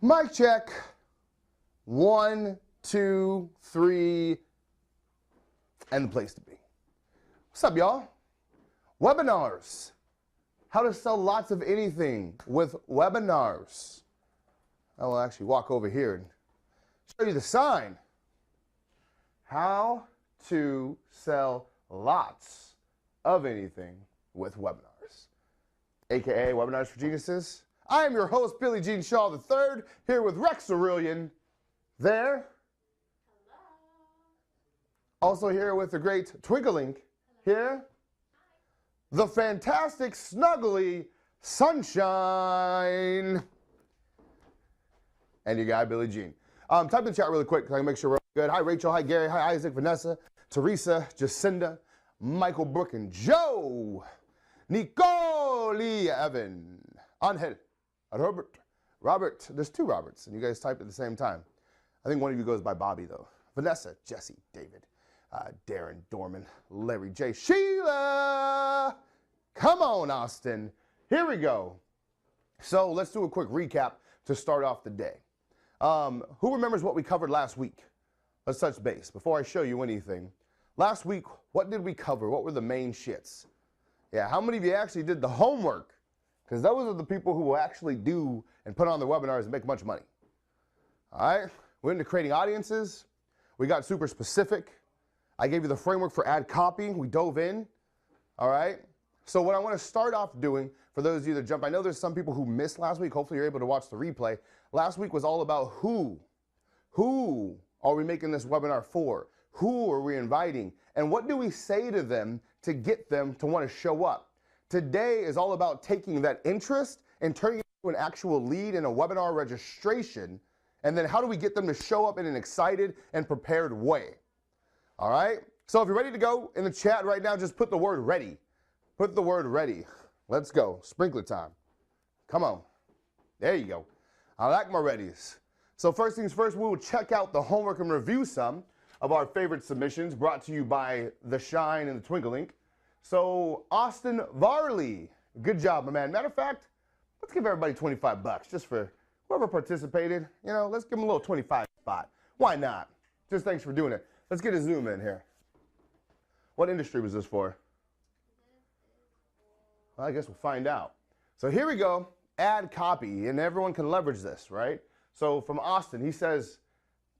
Mic check. 1, 2, 3, and the place to be. What's up, y'all? Webinars. How to sell lots of anything with webinars. I will actually walk over here and show you the sign. How to sell lots of anything with webinars, aka Webinars for Geniuses. I am your host, Billy Jean Shaw III, here with Rex Aurelian. There. Hello. Also here with the great Twinkling. Here. The fantastic, snuggly Sunshine. And your guy, Billy Jean. Type in the chat really quick, so I can make sure we're all good. Hi, Rachel. Hi, Gary. Hi, Isaac, Vanessa, Teresa, Jacinda, Michael, Brooke, and Joe. Nicole, Evan, Angel, Robert. There's two Roberts, and you guys typed at the same time. I think one of you goes by Bobby, though. Vanessa, Jesse, David, Darren, Dorman, Larry J, Sheila. Come on, Austin. Here we go. So let's do a quick recap to start off the day. Who remembers what we covered last week? Let's touch base before I show you anything. Last week, what did we cover? What were the main shits? Yeah, how many of you actually did the homework? Because those are the people who will actually do and put on their webinars and make much money. All right, we're into creating audiences. We got super specific. I gave you the framework for ad copy. We dove in. All right, so what I want to start off doing, for those of you that jump, I know there's some people who missed last week. Hopefully you're able to watch the replay. Last week was all about who. Who are we making this webinar for? Who are we inviting? And what do we say to them to get them to want to show up? Today is all about taking that interest and turning it into an actual lead in a webinar registration. And then how do we get them to show up in an excited and prepared way? All right? So if you're ready to go in the chat right now, just put the word ready. Put the word ready. Let's go. Sprinkler time. Come on. There you go. I like my readies. So first things first, we will check out the homework and review some of our favorite submissions brought to you by The Shine and the Twinkling. So Austin Varley, good job, my man. Matter of fact, let's give everybody $25 just for whoever participated. You know, let's give them a little 25 spot. Why not? Just thanks for doing it. Let's get a zoom in here. What industry was this for? Well, I guess we'll find out. So here we go, ad copy, and everyone can leverage this, right? So from Austin, he says,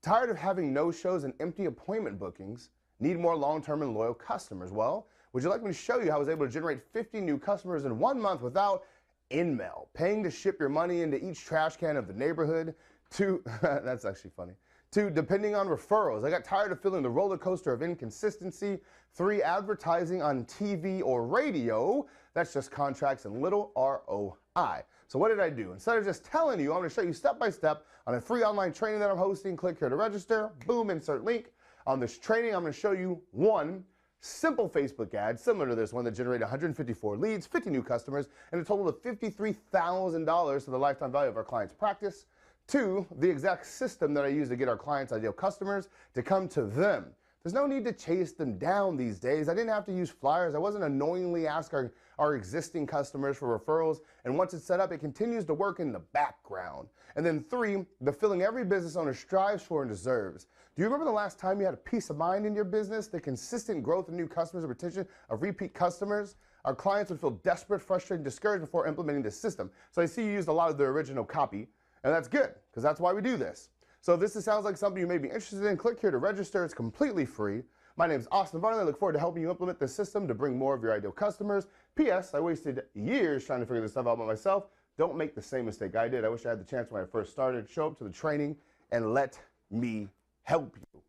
tired of having no-shows and empty appointment bookings, need more long-term and loyal customers. Well, would you like me to show you how I was able to generate 50 new customers in 1 month without in-mail, paying to ship your money into each trash can of the neighborhood, to, that's actually funny, to depending on referrals. I got tired of feeling the roller coaster of inconsistency. 3, advertising on TV or radio. That's just contracts and little ROI. So what did I do? Instead of just telling you, I'm going to show you step by step on a free online training that I'm hosting. Click here to register. Boom, insert link. On this training, I'm going to show you one simple Facebook ad similar to this one that generated 154 leads, 50 new customers, and a total of $53,000 to the lifetime value of our client's practice. 2, the exact system that I use to get our clients' ideal customers to come to them. There's no need to chase them down these days. I didn't have to use flyers. I wasn't annoyingly asking our existing customers for referrals. And once it's set up, it continues to work in the background. And then 3, the feeling every business owner strives for and deserves. Do you remember the last time you had a peace of mind in your business? The consistent growth of new customers and retention of repeat customers? Our clients would feel desperate, frustrated, discouraged before implementing this system. So I see you used a lot of the original copy, and that's good, because that's why we do this. So if this sounds like something you may be interested in, click here to register. It's completely free. My name is Austin Varley. I look forward to helping you implement this system to bring more of your ideal customers. P.S. I wasted years trying to figure this stuff out by myself. Don't make the same mistake I did. I wish I had the chance when I first started. Show up to the training and let me help you.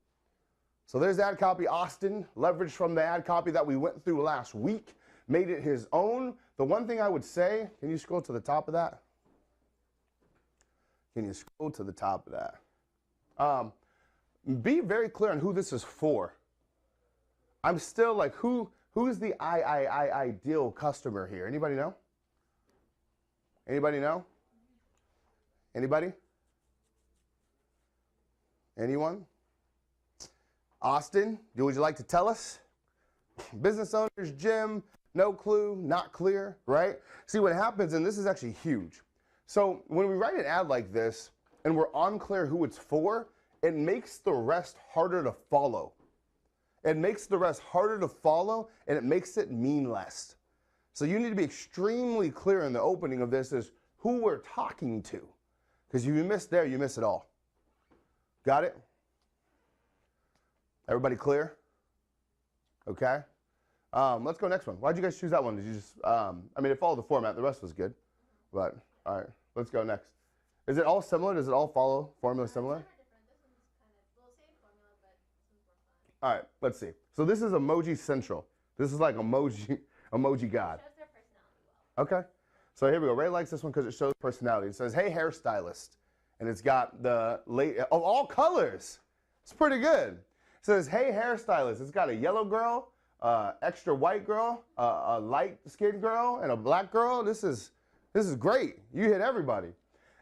So there's ad copy. Austin leveraged from the ad copy that we went through last week, made it his own. The one thing I would say, can you scroll to the top of that? Can you scroll to the top of that? Be very clear on who this is for. I'm still like, who's the ideal customer here? Anybody know? Anybody know? Anybody? Anyone? Austin, would you like to tell us? Business owners, Jim, no clue, not clear, right? See what happens, and this is actually huge. So when we write an ad like this, and we're unclear who it's for, it makes the rest harder to follow. It makes the rest harder to follow, and it makes it mean less. So you need to be extremely clear in the opening of this as who we're talking to. Because if you miss there, you miss it all. Got it? Everybody clear? Okay. Let's go next one. Why'd you guys choose that one? Did you just, I mean, it followed the format. The rest was good. But, all right, let's go next. Is it all similar? Does it all follow formula similar? All right, let's see. So this is Emoji Central. This is like emoji God. Shows their personality well. Okay. So here we go. Ray likes this one because it shows personality. It says, hey, hairstylist. And it's got the late, of all colors. It's pretty good. It says, hey, hairstylist. It's got a yellow girl, extra white girl, a light skinned girl, and a black girl. This is great. You hit everybody.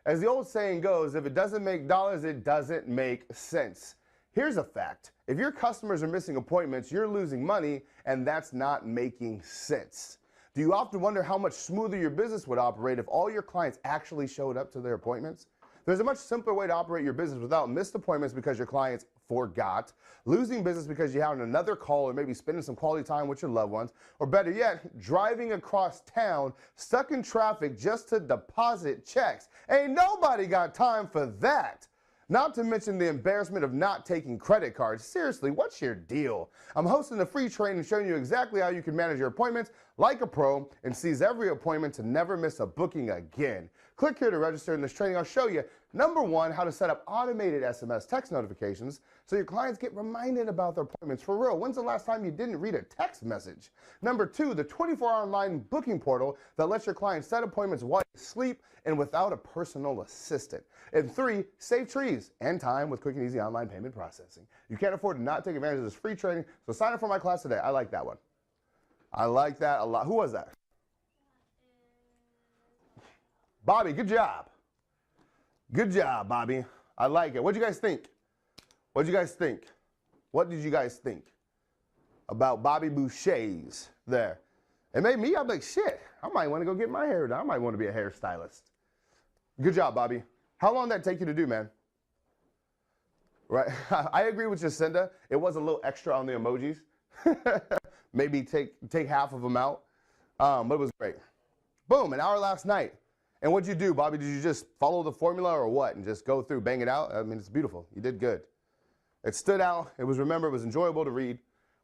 As the old saying goes, if it doesn't make dollars, it doesn't make sense. Here's a fact. If your customers are missing appointments, you're losing money, and that's not making sense. Do you often wonder how much smoother your business would operate if all your clients actually showed up to their appointments? There's a much simpler way to operate your business without missed appointments because your clients forgot, losing business because you had another call, or maybe spending some quality time with your loved ones, or better yet, driving across town, stuck in traffic just to deposit checks. Ain't nobody got time for that. Not to mention the embarrassment of not taking credit cards. Seriously, what's your deal? I'm hosting a free training showing you exactly how you can manage your appointments like a pro and seize every appointment to never miss a booking again. Click here to register in this training. I'll show you, number one, how to set up automated SMS text notifications so your clients get reminded about their appointments for real. When's the last time you didn't read a text message? Number two, the 24-hour online booking portal that lets your clients set appointments while you sleep and without a personal assistant. And three, save trees and time with quick and easy online payment processing. You can't afford to not take advantage of this free training, so sign up for my class today. I like that one. I like that a lot. Who was that? Bobby, good job. Good job, Bobby. I like it. What'd you guys think? What'd you guys think? What did you guys think about Bobby Boucher's there? It made me, I'm like, shit, I might want to go get my hair done. I might want to be a hairstylist. Good job, Bobby. How long did that take you to do, man? Right. I agree with Jacinda. It was a little extra on the emojis. Maybe take half of them out. But it was great. Boom, an hour last night. And what'd you do, Bobby? Did you just follow the formula or what? And just go through, bang it out? I mean, it's beautiful. You did good. It stood out. It was, remember, it was enjoyable to read.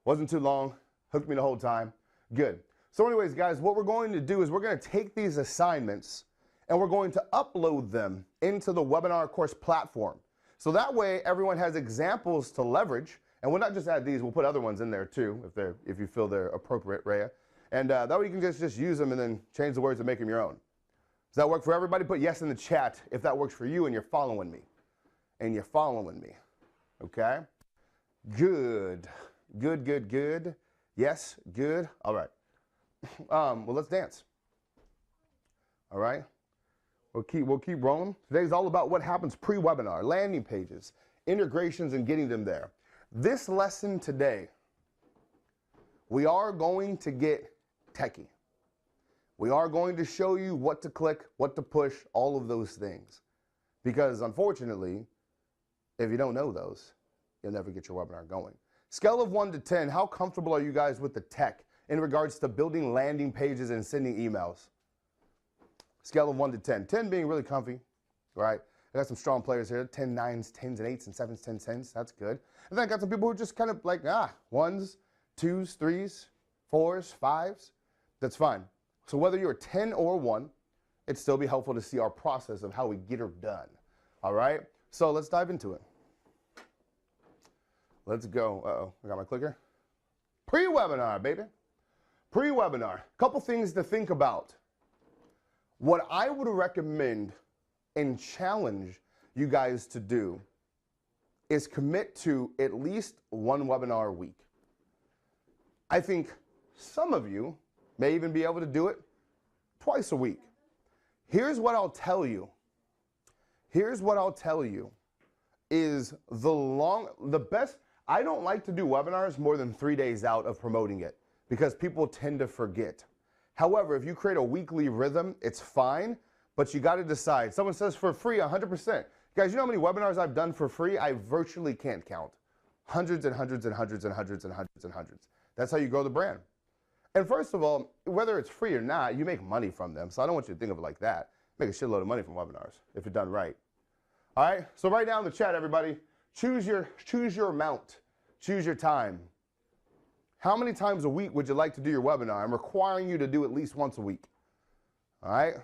Wasn't too long. Hooked me the whole time. Good. So anyways, guys, what we're going to do is we're going to take these assignments and we're going to upload them into the webinar course platform. So that way everyone has examples to leverage. And we'll not just add these, we'll put other ones in there too, if you feel they're appropriate, Rhea. And that way you can just use them and then change the words and make them your own. Does that work for everybody? Put yes in the chat if that works for you and you're following me. And you're following me. Okay? Good. Good, good, good. Yes, good. All right. Well, let's dance. All right? We'll keep rolling. Today's all about what happens pre-webinar, landing pages, integrations, and getting them there. This lesson today, we are going to get techie. We are going to show you what to click, what to push, all of those things. Because unfortunately, if you don't know those, you'll never get your webinar going. Scale of 1 to 10, how comfortable are you guys with the tech in regards to building landing pages and sending emails? Scale of 1 to 10. 10 being really comfy, right? I got some strong players here. 10, 9s, 10s, and 8s, and 7s, 10s, 10s. That's good. And then I got some people who are just kind of like, 1s, 2s, 3s, 4s, 5s. That's fine. So whether you're a 10 or 1, it'd still be helpful to see our process of how we get her done. All right? So let's dive into it. Let's go. Uh-oh, I got my clicker. Pre-webinar, baby. Pre-webinar. Couple things to think about. What I would recommend and challenge you guys to do is commit to at least 1 webinar a week. I think some of you may even be able to do it twice a week. Here's what I'll tell you. Here's what I'll tell you is the best, I don't like to do webinars more than 3 days out of promoting it because people tend to forget. However, if you create a weekly rhythm, it's fine, but you got to decide. Someone says for free, 100%. Guys, you know how many webinars I've done for free? I virtually can't count. Hundreds and hundreds and hundreds and hundreds and hundreds and hundreds. That's how you grow the brand. And first of all, whether it's free or not, you make money from them. So I don't want you to think of it like that. Make a shitload of money from webinars if it's done right. All right, so right now in the chat, everybody, choose your amount, choose your time. How many times a week would you like to do your webinar? I'm requiring you to do at least once a week. All right?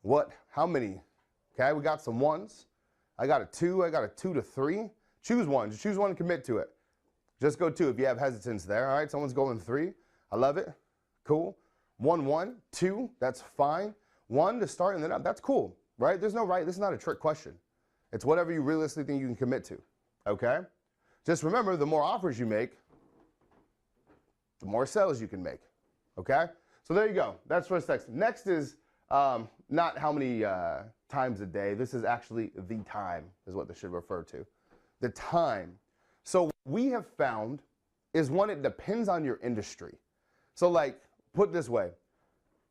What? How many? Okay, we got some ones. I got a 2. I got a 2 to 3. Choose one. Just choose one and commit to it. Just go 2 if you have hesitance there. All right, someone's going 3. I love it. Cool. 1, 1, 2. That's fine. 1 to start and then up. That's cool, right? There's no right. This is not a trick question. It's whatever you realistically think you can commit to. Okay? Just remember, the more offers you make, the more sales you can make. Okay? So there you go. That's first next. Next is not how many times a day. This is actually the time is what this should refer to. The time. So what we have found is one, it depends on your industry. So like, put it this way.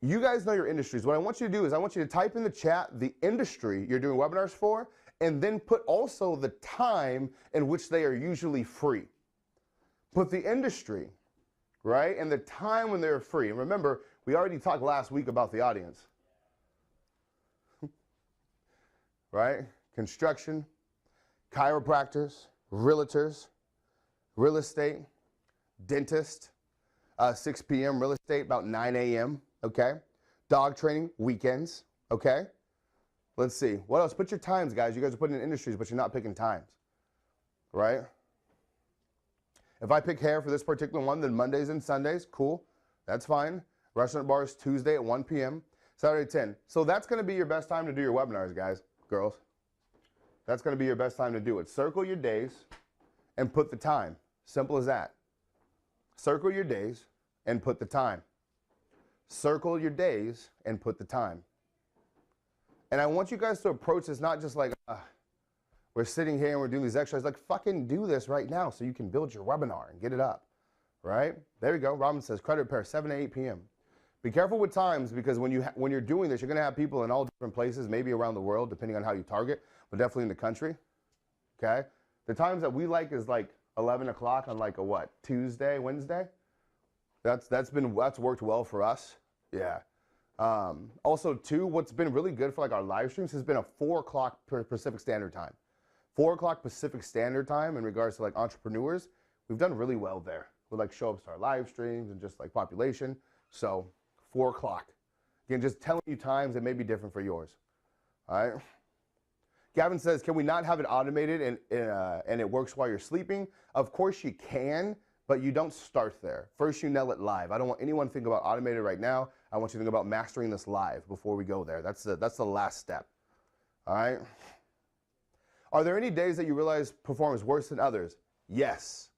You guys know your industries. What I want you to do is I want you to type in the chat the industry you're doing webinars for, and then put also the time in which they are usually free. Put the industry, right, and the time when they're free. And remember, we already talked last week about the audience. Right? Construction, chiropractors, realtors, real estate, dentist, 6 p.m. real estate, about 9 a.m., okay? Dog training, weekends, okay? Let's see. What else? Put your times, guys. You guys are putting in industries, but you're not picking times, right? If I pick hair for this particular one, then Mondays and Sundays, cool. That's fine. Restaurant bars, Tuesday at 1 p.m., Saturday 10. So that's going to be your best time to do your webinars, guys, girls. That's going to be your best time to do it. Circle your days and put the time. Simple as that. Circle your days and put the time. Circle your days and put the time. And I want you guys to approach this not just like, we're sitting here and we're doing these exercises. Like, fucking do this right now so you can build your webinar and get it up, right? There you go. Robin says, credit repair, 7 to 8 p.m. Be careful with times because when you're doing this, you're going to have people in all different places, maybe around the world, depending on how you target, but definitely in the country, okay? The times that we like is like 11 o'clock on like a what, Tuesday, Wednesday? That's worked well for us, yeah. Also, too, what's been really good for like our live streams has been a 4 o'clock Pacific Standard Time. 4 o'clock Pacific Standard Time in regards to like entrepreneurs, we've done really well there with like show ups to our live streams and just like population. So 4 o'clock. Again, just telling you times that may be different for yours. All right. Gavin says, can we not have it automated and it works while you're sleeping? Of course you can, but you don't start there. First, you nail it live. I don't want anyone to think about automated right now. I want you to think about mastering this live before we go there. That's the last step. All right. Are there any days that you realize perform worse than others? Yes.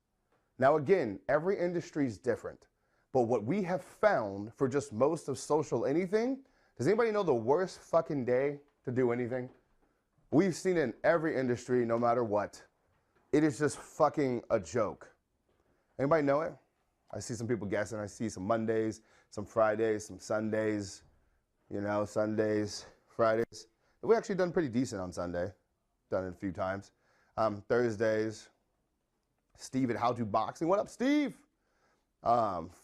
Now, again, every industry is different. But what we have found for just most of social anything, does anybody know the worst fucking day to do anything? We've seen it in every industry, no matter what. It is just fucking a joke. Anybody know it? I see some people guessing. I see some Mondays, some Fridays, some Sundays, you know, Sundays, Fridays. We actually done pretty decent on Sunday. Done it a few times. Thursdays. Steve at How To Boxing. What up, Steve?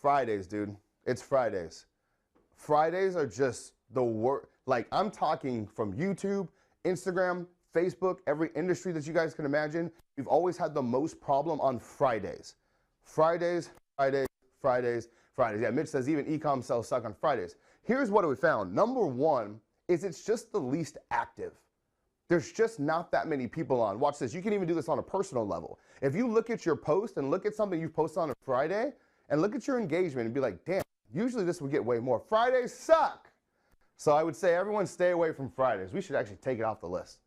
Fridays, dude. It's Fridays. Fridays are just the worst. Like, I'm talking from YouTube, Instagram, Facebook, every industry that you guys can imagine. We've always had the most problem on Fridays. Fridays, Fridays, Fridays, Fridays. Yeah, Mitch says even e-com sales suck on Fridays. Here's what we found. Number one is it's just the least active. There's just not that many people on. Watch this. You can even do this on a personal level. If you look at your post and look at something you've posted on a Friday and look at your engagement and be like, damn, usually this would get way more. Fridays suck. So I would say everyone stay away from Fridays. We should actually take it off the list.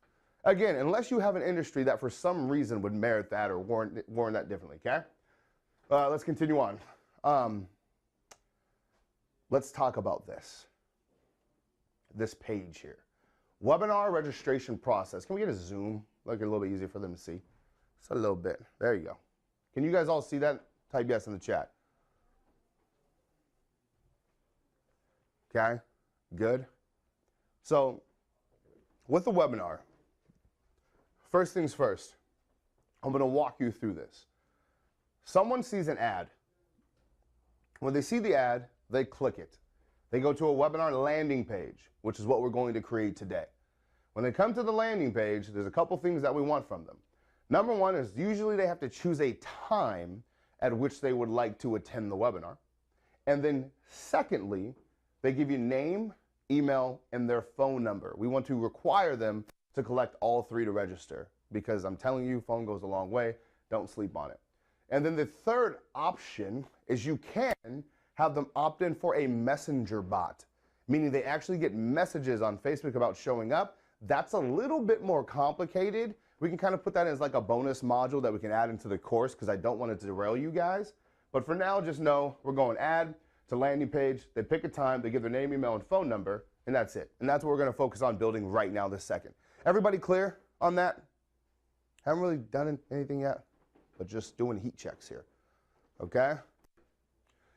Again, unless you have an industry that for some reason would merit that or warrant that differently, okay? Let's continue on. Let's talk about this page here. Webinar registration process. Can we get a zoom? Make it a little bit easier for them to see. Just a little bit. There you go. Can you guys all see that? Type yes in the chat. Okay. Good? So with the webinar, first things first, I'm going to walk you through this. Someone sees an ad. When they see the ad, they click it. They go to a webinar landing page, which is what we're going to create today. When they come to the landing page, there's a couple things that we want from them. Number one is usually they have to choose a time at which they would like to attend the webinar. And then secondly, they give you name, email, and their phone number. We want to require them to collect all three to register because I'm telling you, phone goes a long way. Don't sleep on it. And then the third option is you can have them opt in for a messenger bot, meaning they actually get messages on Facebook about showing up. That's a little bit more complicated. We can kind of put that as like a bonus module that we can add into the course because I don't want to derail you guys. But for now, just know we're going add to landing page. They pick a time, they give their name, email, and phone number, and that's it. And that's what we're going to focus on building right now this second. Everybody clear on that? Haven't really done anything yet, but just doing heat checks here. Okay?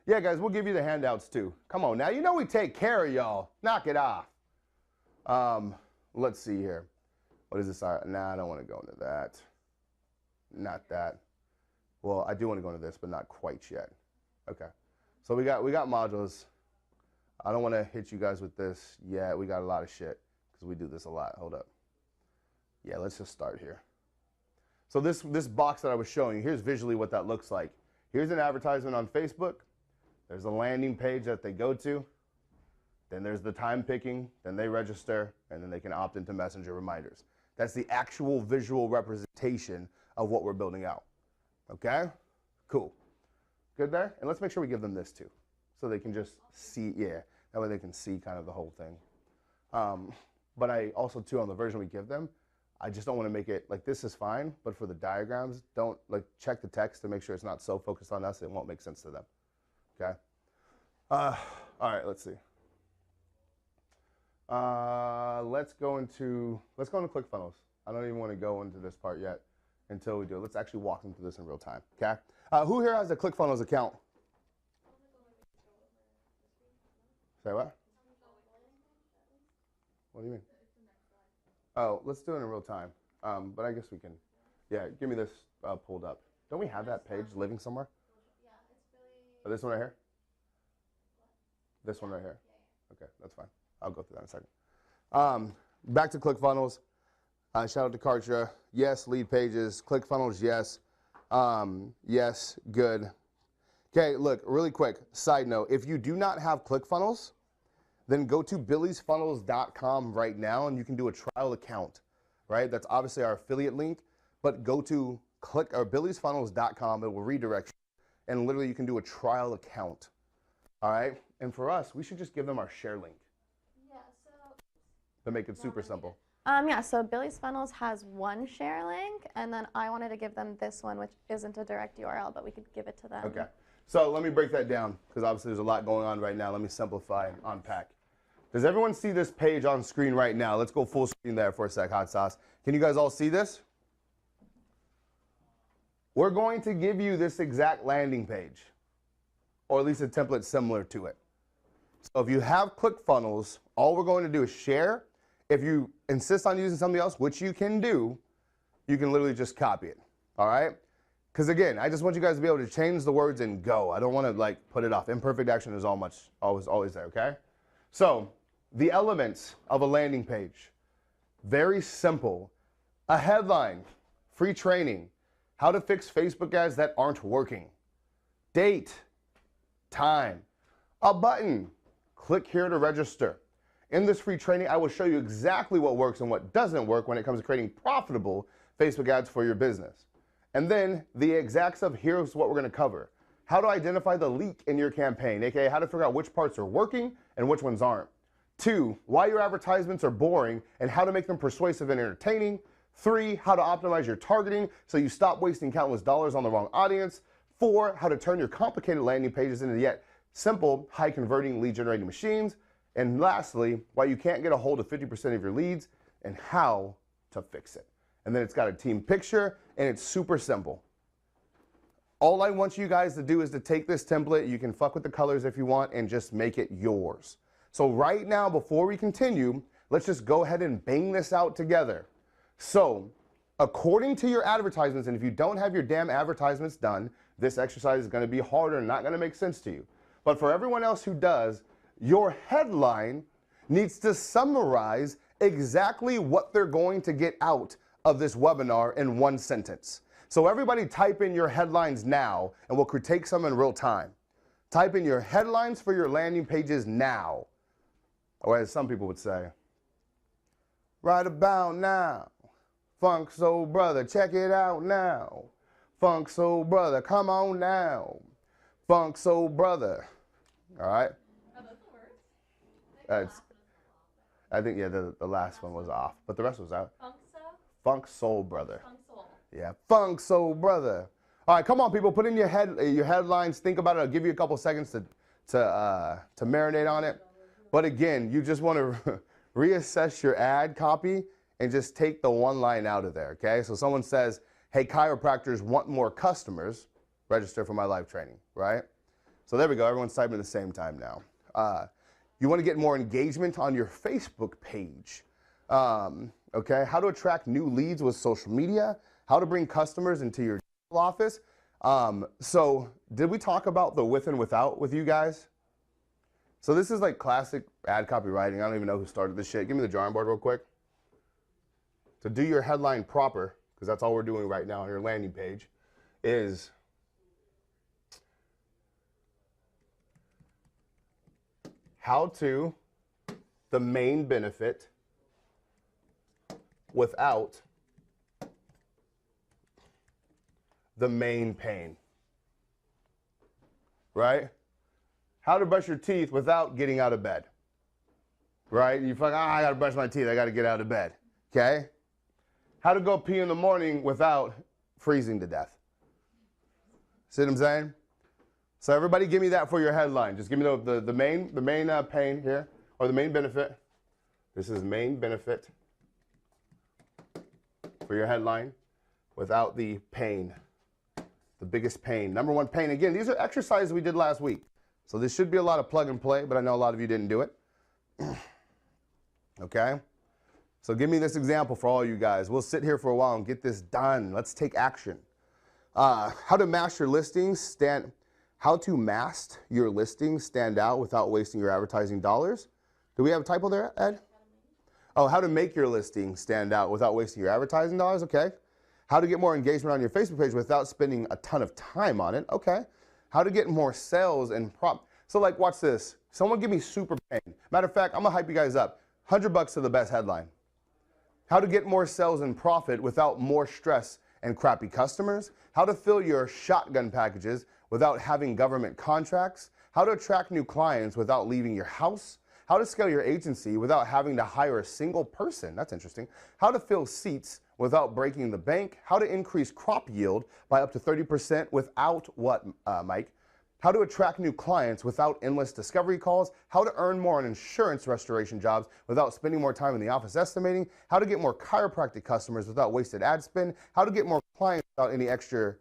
Yeah, guys, we'll give you the handouts too. Come on now, you know we take care of y'all. Knock it off. Let's see here. What is this? Nah, I don't want to go into that. Not that. Well, I do want to go into this, but not quite yet. Okay. So we got modules. I don't want to hit you guys with this yet. We got a lot of shit because we do this a lot. Hold up. Yeah, let's just start here. So this box that I was showing you, here's visually what that looks like. Here's an advertisement on Facebook. There's a landing page that they go to. Then there's the time picking. Then they register, and then they can opt into messenger reminders. That's the actual visual representation of what we're building out. Okay? Cool. Good there? And let's make sure we give them this too, so they can just see, yeah, that way they can see kind of the whole thing. But I also too, on the version we give them, I just don't want to make it, like this is fine, but for the diagrams, don't, like check the text to make sure it's not so focused on us, it won't make sense to them. Okay? All right, let's see. Let's go into ClickFunnels. I don't even want to go into this part yet until we do it. Let's actually walk them through this in real time, okay? Who here has a ClickFunnels account? Say what? What do you mean? Oh, let's do it in real time. But I guess we can, yeah, give me this pulled up. Don't we have that page living somewhere? Yeah, it's really... Oh, this one right here? This one right here? Okay, that's fine. I'll go through that in a second. Back to ClickFunnels. Shout out to Kartra. Yes, lead pages. ClickFunnels, yes. Yes, good. Okay, look, really quick, side note. If you do not have ClickFunnels, then go to billysfunnels.com right now and you can do a trial account, right? That's obviously our affiliate link, but go to billysfunnels.com. It will redirect you, and literally you can do a trial account, all right? And for us, we should just give them our share link. Yeah, so... To make it super simple. Yeah, so Billy's Funnels has one share link, and then I wanted to give them this one, which isn't a direct URL, but we could give it to them. Okay. So let me break that down, because obviously there's a lot going on right now. Let me simplify and unpack. Does everyone see this page on screen right now? Let's go full screen there for a sec, hot sauce. Can you guys all see this? We're going to give you this exact landing page, or at least a template similar to it. So if you have ClickFunnels, all we're going to do is share. If you insist on using something else, which you can do, you can literally just copy it, all right? Because again, I just want you guys to be able to change the words and go. I don't want to like put it off. Imperfect action is always there, okay? So the elements of a landing page, very simple. A headline, free training, how to fix Facebook ads that aren't working. Date, time, a button, click here to register. In this free training, I will show you exactly what works and what doesn't work when it comes to creating profitable Facebook ads for your business. And then the exacts of here's what we're going to cover. How to identify the leak in your campaign, aka how to figure out which parts are working and which ones aren't. 2, why your advertisements are boring and how to make them persuasive and entertaining. 3, how to optimize your targeting so you stop wasting countless dollars on the wrong audience. 4, how to turn your complicated landing pages into yet simple, high converting lead generating machines. And lastly, why you can't get a hold of 50% of your leads and how to fix it. And then it's got a team picture and it's super simple. All I want you guys to do is to take this template, you can fuck with the colors if you want, and just make it yours. So right now, before we continue, let's just go ahead and bang this out together. So according to your advertisements, and if you don't have your damn advertisements done, this exercise is going to be harder and not going to make sense to you. But for everyone else who does, your headline needs to summarize exactly what they're going to get out of this webinar in one sentence. So everybody type in your headlines now, and we'll critique some in real time. Type in your headlines for your landing pages now. Or as some people would say, right about now. Funk Soul Brother, check it out now. Funk Soul Brother, come on now. Funk Soul Brother. All right? Are those the words? I think, yeah, the last one was off, but the rest was out. Funk Soul Brother. Funk Soul. Yeah, Funk Soul Brother. All right, come on, people, put in your headlines. Think about it. I'll give you a couple seconds to marinate on it. But again, you just want to reassess your ad copy and just take the one line out of there, okay? So someone says, hey, chiropractors want more customers. Register for my live training, right? So there we go. Everyone's typing at the same time now. You want to get more engagement on your Facebook page. Okay, how to attract new leads with social media, how to bring customers into your office. So did we talk about the with and without with you guys? So this is like classic ad copywriting. I don't even know who started this shit. Give me the drawing board real quick. To do your headline proper, because that's all we're doing right now on your landing page, is how to the main benefit without the main pain, right? How to brush your teeth without getting out of bed, right? You fuck, I gotta brush my teeth, I gotta get out of bed, okay? How to go pee in the morning without freezing to death. See what I'm saying? So everybody give me that for your headline. Just give me the main pain here, or the main benefit. This is main benefit for your headline without the pain, the biggest pain. Number one pain. Again, these are exercises we did last week. So this should be a lot of plug and play, but I know a lot of you didn't do it. Okay? So give me this example for all you guys. We'll sit here for a while and get this done. Let's take action. How to mask your listings, how to mask your listings stand out without wasting your advertising dollars. Do we have a typo there, Ed? Oh, how to make your listing stand out without wasting your advertising dollars. Okay. How to get more engagement on your Facebook page without spending a ton of time on it. Okay. How to get more sales and So like, watch this. Someone give me super pain. Matter of fact, I'm gonna hype you guys up. $100 to the best headline. How to get more sales and profit without more stress and crappy customers. How to fill your shotgun packages without having government contracts. How to attract new clients without leaving your house. How to scale your agency without having to hire a single person. That's interesting. How to fill seats without breaking the bank. How to increase crop yield by up to 30% without what, Mike? How to attract new clients without endless discovery calls. How to earn more on insurance restoration jobs without spending more time in the office estimating. How to get more chiropractic customers without wasted ad spend. How to get more clients without any extra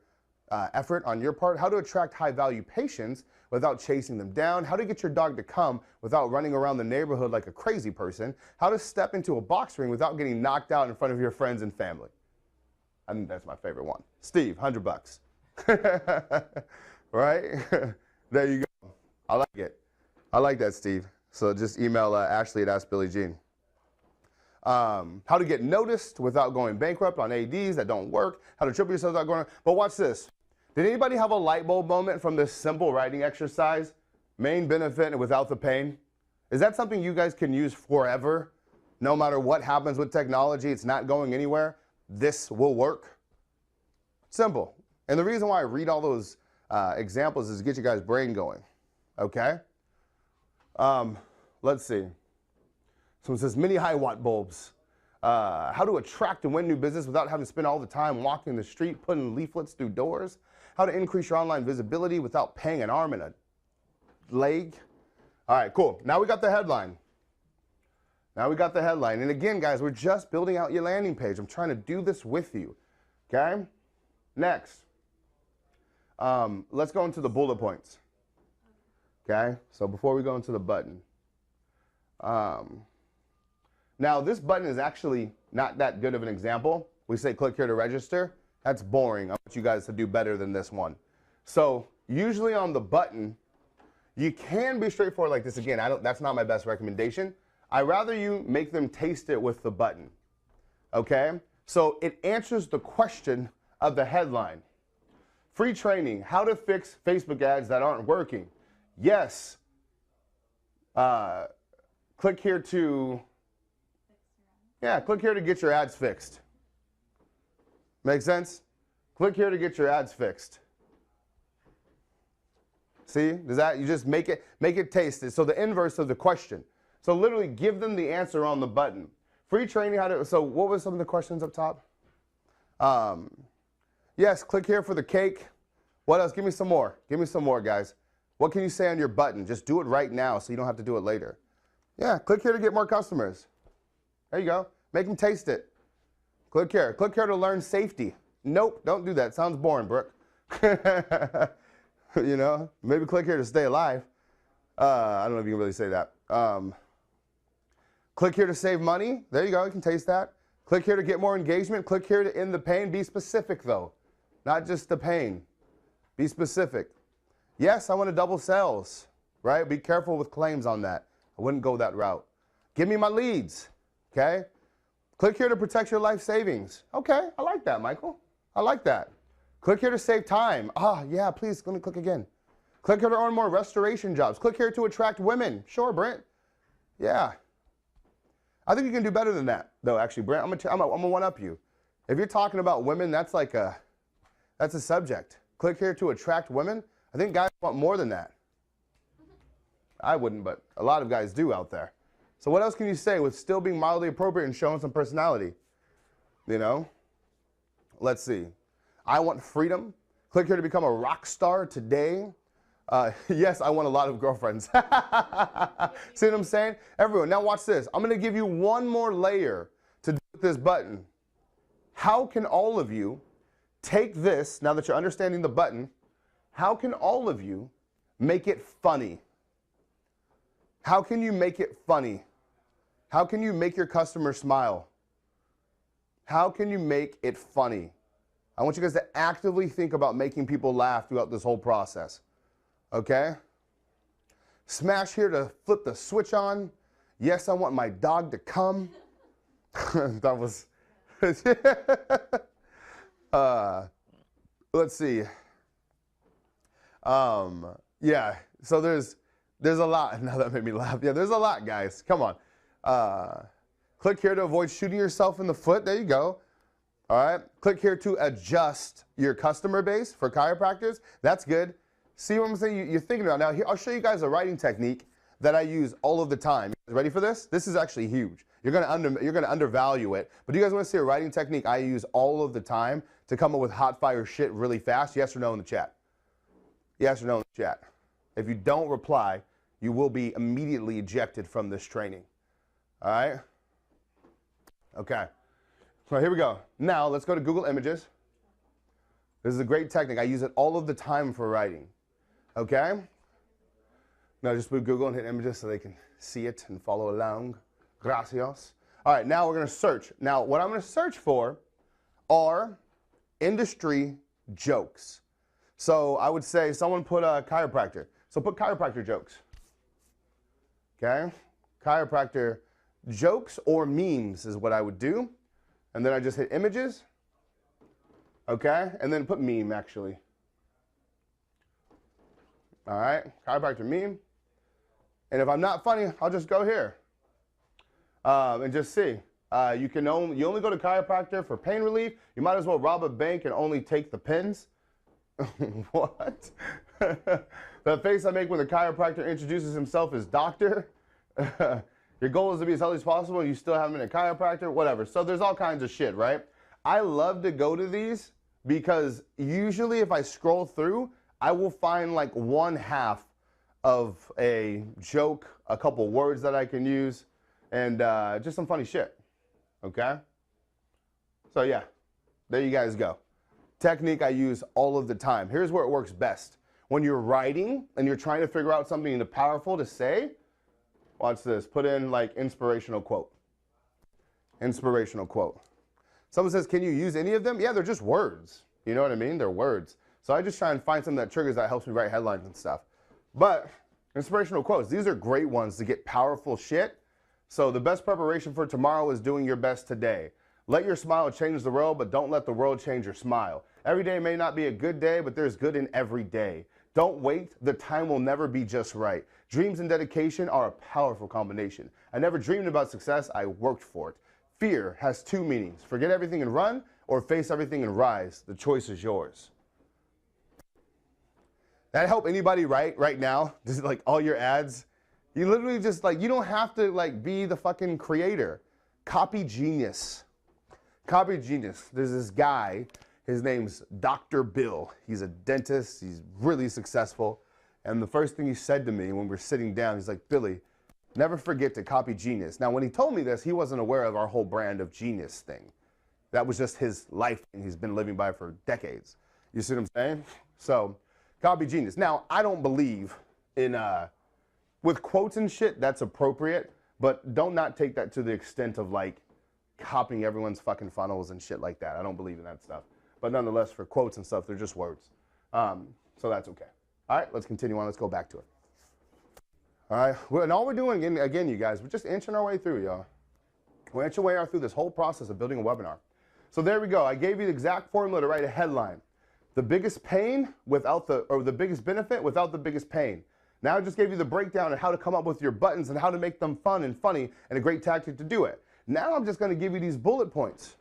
effort on your part. How to attract high-value patients without chasing them down. How to get your dog to come without running around the neighborhood like a crazy person. How to step into a box ring without getting knocked out in front of your friends and family. I think that's my favorite one. Steve, $100. Right? There you go. I like it. I like that, Steve. So just email Ashley at AskBillyJean. How to get noticed without going bankrupt on ADs that don't work. How to triple yourself without going. But watch this. Did anybody have a light bulb moment from this simple writing exercise? Main benefit and without the pain. Is that something you guys can use forever? No matter what happens with technology, it's not going anywhere. This will work. Simple. And the reason why I read all those examples is to get you guys' brain going. Okay? Let's see. Someone says mini high watt bulbs. How to attract and win new business without having to spend all the time walking the street, putting leaflets through doors. How to increase your online visibility without paying an arm and a leg. All right, cool. Now we got the headline. And again, guys, we're just building out your landing page. I'm trying to do this with you. Okay? Next. Let's go into the bullet points. Okay? So before we go into the button. Now, this button is actually not that good of an example. We say click here to register. That's boring. I want you guys to do better than this one. So usually on the button, you can be straightforward like this. Again, that's not my best recommendation. I'd rather you make them taste it with the button. Okay? So it answers the question of the headline. Free training, how to fix Facebook ads that aren't working. Yes. Click here to, click here to get your ads fixed. Make sense? Click here to get your ads fixed. See, does that, you just make it taste it. So the inverse of the question. So literally give them the answer on the button. Free training, so what was some of the questions up top? Yes, click here for the cake. What else? Give me some more. Give me some more, guys. What can you say on your button? Just do it right now so you don't have to do it later. Yeah, click here to get more customers. There you go. Make them taste it. Click here. Click here to learn safety. Nope, don't do that. Sounds boring, Brooke. You know, maybe click here to stay alive. I don't know if you can really say that. Click here to save money. There you go. You can taste that. Click here to get more engagement. Click here to end the pain. Be specific, though. Not just the pain. Be specific. Yes, I want to double sales, right? Be careful with claims on that. I wouldn't go that route. Give me my leads, okay? Click here to protect your life savings. Okay, I like that, Michael. I like that. Click here to save time. Yeah, please, let me click again. Click here to earn more restoration jobs. Click here to attract women. Sure, Brent. Yeah. I think you can do better than that, though, actually, Brent. I'm gonna one-up you. If you're talking about women, that's a subject. Click here to attract women. I think guys want more than that. I wouldn't, but a lot of guys do out there. So what else can you say with still being mildly appropriate and showing some personality? You know? Let's see. I want freedom. Click here to become a rock star today. Yes, I want a lot of girlfriends. See what I'm saying? Everyone, now watch this. I'm going to give you one more layer to do with this button. How can all of you take this, now that you're understanding the button, how can all of you make it funny? How can you make it funny? How can you make your customer smile? How can you make it funny? I want you guys to actively think about making people laugh throughout this whole process. Okay? Smash here to flip the switch on. Yes, I want my dog to come. That was... let's see. Yeah, so there's a lot. Now that made me laugh. Yeah, there's a lot, guys. Come on. Click here to avoid shooting yourself in the foot. There you go. All right. Click here to adjust your customer base for chiropractors. That's good. See what I'm saying? You're thinking about now. Here, I'll show you guys a writing technique that I use all of the time. You guys ready for this? This is actually huge. You're gonna undervalue it. But do you guys want to see a writing technique I use all of the time to come up with hot fire shit really fast? Yes or no in the chat? Yes or no in the chat? If you don't reply, you will be immediately ejected from this training. All right? Okay. So here we go. Now let's go to Google Images. This is a great technique. I use it all of the time for writing. Okay? Now just put Google and hit images so they can see it and follow along. Gracias. All right, now we're going to search. Now what I'm going to search for are industry jokes. So I would say someone put a chiropractor. So put chiropractor jokes. Okay? Chiropractor jokes or memes is what I would do. And then I just hit images. Okay? And then put meme, actually. All right? Chiropractor meme. And if I'm not funny, I'll just go here. And just see. You only go to chiropractor for pain relief. You might as well rob a bank and only take the pins. What? The face I make when the chiropractor introduces himself as doctor. Your goal is to be as healthy as possible and you still haven't been a chiropractor, whatever. So there's all kinds of shit, right? I love to go to these because usually if I scroll through, I will find like one half of a joke, a couple words that I can use, and just some funny shit, okay? So yeah, there you guys go. Technique I use all of the time. Here's where it works best. When you're writing and you're trying to figure out something powerful to say, Watch this. Put in like inspirational quote. Inspirational quote. Someone says, can you use any of them? Yeah, they're just words. You know what I mean? They're words. So I just try and find something that triggers that helps me write headlines and stuff. But inspirational quotes, these are great ones to get powerful shit. So the best preparation for tomorrow is doing your best today. Let your smile change the world, but don't let the world change your smile. Every day may not be a good day, but there's good in every day. Don't wait. The time will never be just right. Dreams and dedication are a powerful combination. I never dreamed about success. I worked for it. Fear has two meanings. Forget everything and run, or face everything and rise. The choice is yours. That help anybody right now? Just like all your ads? You literally just like, you don't have to like be the fucking creator. Copy genius. Copy genius. There's this guy, his name's Dr. Bill. He's a dentist, he's really successful. And the first thing he said to me when we were sitting down, he's like, Billy, never forget to copy genius. Now, when he told me this, he wasn't aware of our whole brand of genius thing. That was just his life and he's been living by for decades. You see what I'm saying? So, copy genius. Now, I don't believe in, with quotes and shit, that's appropriate, but don't not take that to the extent of like copying everyone's fucking funnels and shit like that. I don't believe in that stuff. But nonetheless, for quotes and stuff, they're just words. So that's okay. All right, let's continue on. Let's go back to it. All right, and all we're doing, again, you guys, we're just inching our way through, y'all. We're inching our way through this whole process of building a webinar. So there we go. I gave you the exact formula to write a headline. The biggest pain without the biggest benefit without the biggest pain. Now I just gave you the breakdown on how to come up with your buttons and how to make them fun and funny and a great tactic to do it. Now I'm just going to give you these bullet points.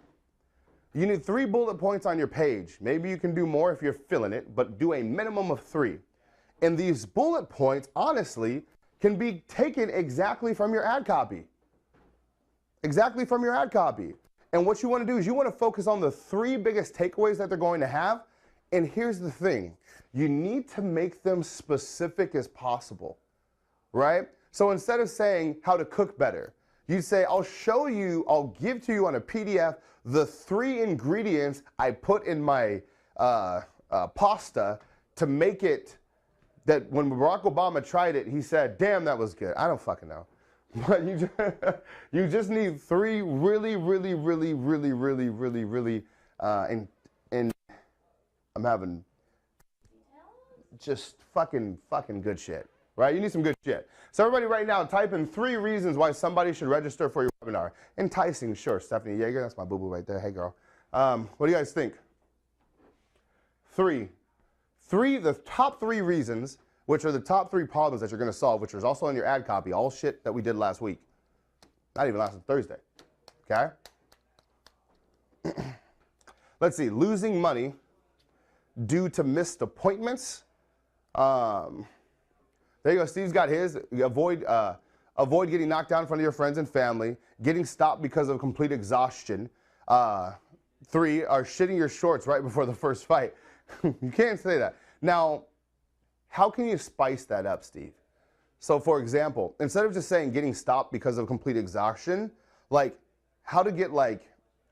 You need 3 bullet points on your page. Maybe you can do more if you're feeling it, but do a minimum of 3. And these bullet points, honestly, can be taken exactly from your ad copy. Exactly from your ad copy. And what you want to do is you want to focus on the 3 biggest takeaways that they're going to have. And here's the thing. You need to make them specific as possible, right? So instead of saying how to cook better, you say, I'll give to you on a PDF the 3 ingredients I put in my pasta to make it that when Barack Obama tried it, he said, damn, that was good. I don't fucking know. But you just need 3 really, and I'm having just fucking good shit, right? You need some good shit. So everybody right now, type in 3 reasons why somebody should register for your webinar. Enticing, sure, Stephanie Yeager, that's my boo-boo right there. Hey, girl. What do you guys think? 3. The top 3 reasons, which are the top 3 problems that you're going to solve, which is also in your ad copy, all shit that we did last week. Not even last Thursday, okay? Let's see, losing money due to missed appointments. There you go, Steve's got his. Avoid getting knocked down in front of your friends and family, getting stopped because of complete exhaustion. 3 are shitting your shorts right before the first fight. You can't say that. Now, how can you spice that up, Steve? So, for example, instead of just saying getting stopped because of complete exhaustion, like how to get like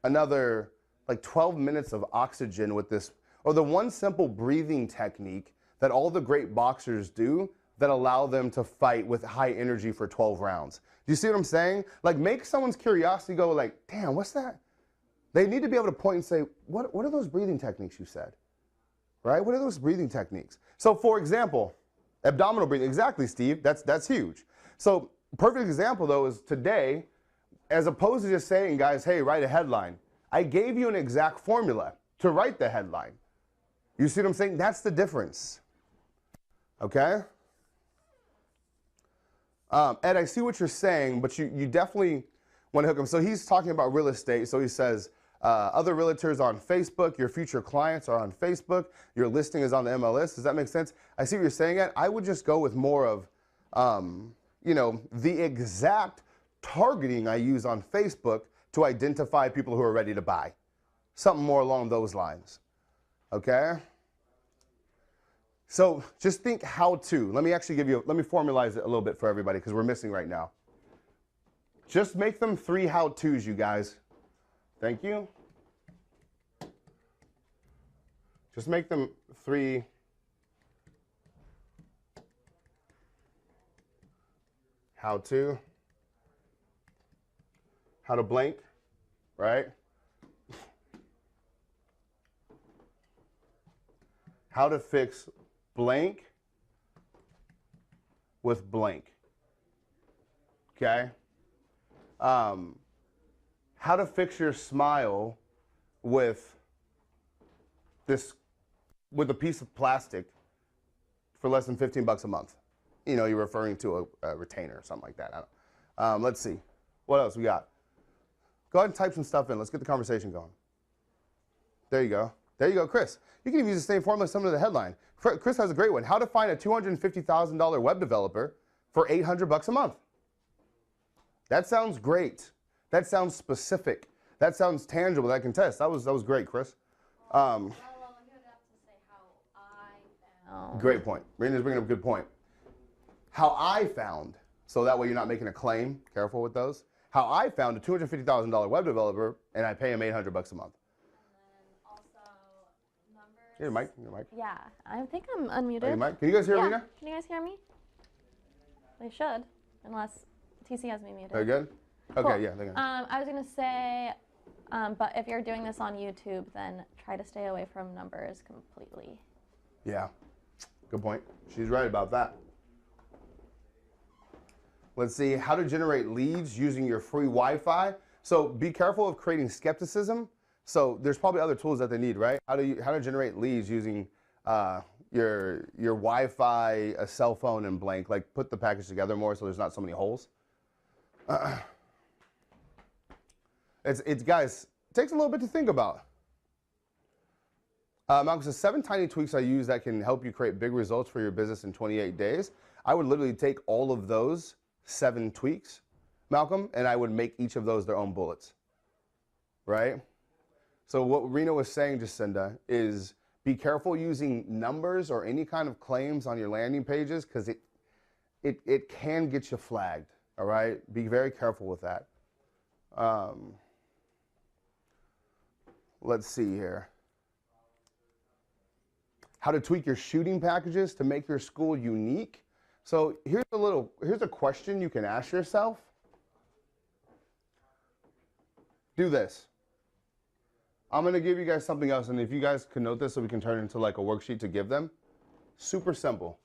another like 12 minutes of oxygen with this, or the one simple breathing technique that all the great boxers do that allow them to fight with high energy for 12 rounds. Do you see what I'm saying? Like make someone's curiosity go like, damn, what's that? They need to be able to point and say, what are those breathing techniques you said? Right? What are those breathing techniques? So for example, abdominal breathing. Exactly, Steve. That's huge. So perfect example though is today, as opposed to just saying, guys, hey, write a headline. I gave you an exact formula to write the headline. You see what I'm saying? That's the difference. Okay? Ed, I see what you're saying, but you definitely want to hook him. So he's talking about real estate. So he says, other realtors on Facebook, your future clients are on Facebook, your listing is on the MLS. Does that make sense? I see what you're saying, Ed. I would just go with more of, the exact targeting I use on Facebook to identify people who are ready to buy. Something more along those lines. Okay? So just think how to. Let me formalize it a little bit for everybody because we're missing right now. Just make them 3 how-tos, you guys. Thank you. Just make them 3 how to blank, right? How to fix blank with blank. Okay? How to fix your smile with a piece of plastic for less than 15 bucks a month. You know, you're referring to a retainer or something like that. Let's see. What else we got? Go ahead and type some stuff in. Let's get the conversation going. There you go. There you go, Chris. You can even use the same formula similar to the headline. Chris has a great one. How to find a $250,000 web developer for 800 bucks a month. That sounds great. That sounds specific. That sounds tangible. That I can test. That was great, Chris. Great point. Rena's bringing up a good point. How I found, so that way you're not making a claim. Careful with those. How I found a $250,000 web developer, and I pay him 800 bucks a month. And then also numbers. Your mic. Your mic. Yeah, I think I'm unmuted. Your mic. Can you guys hear Rena? Can you guys hear me? They should, unless TC has me muted. Very good. Okay, cool. yeah. They're good. I was gonna say, but if you're doing this on YouTube, then try to stay away from numbers completely. Yeah, good point. She's right about that. Let's see, how to generate leads using your free Wi-Fi. So be careful of creating skepticism. So there's probably other tools that they need, right? How to generate leads using your Wi-Fi, a cell phone, and blank. Like put the package together more so there's not so many holes. It's guys, it takes a little bit to think about. Malcolm says 7 tiny tweaks I use that can help you create big results for your business in 28 days. I would literally take all of those 7 tweaks, Malcolm, and I would make each of those their own bullets, right? So what Rena was saying, Jacinda, is be careful using numbers or any kind of claims on your landing pages because it can get you flagged, all right? Be very careful with that. Let's see here. How to tweak your shooting packages to make your school unique. So here's a question you can ask yourself. Do this. I'm gonna give you guys something else, and if you guys can note this so we can turn it into like a worksheet to give them. Super simple.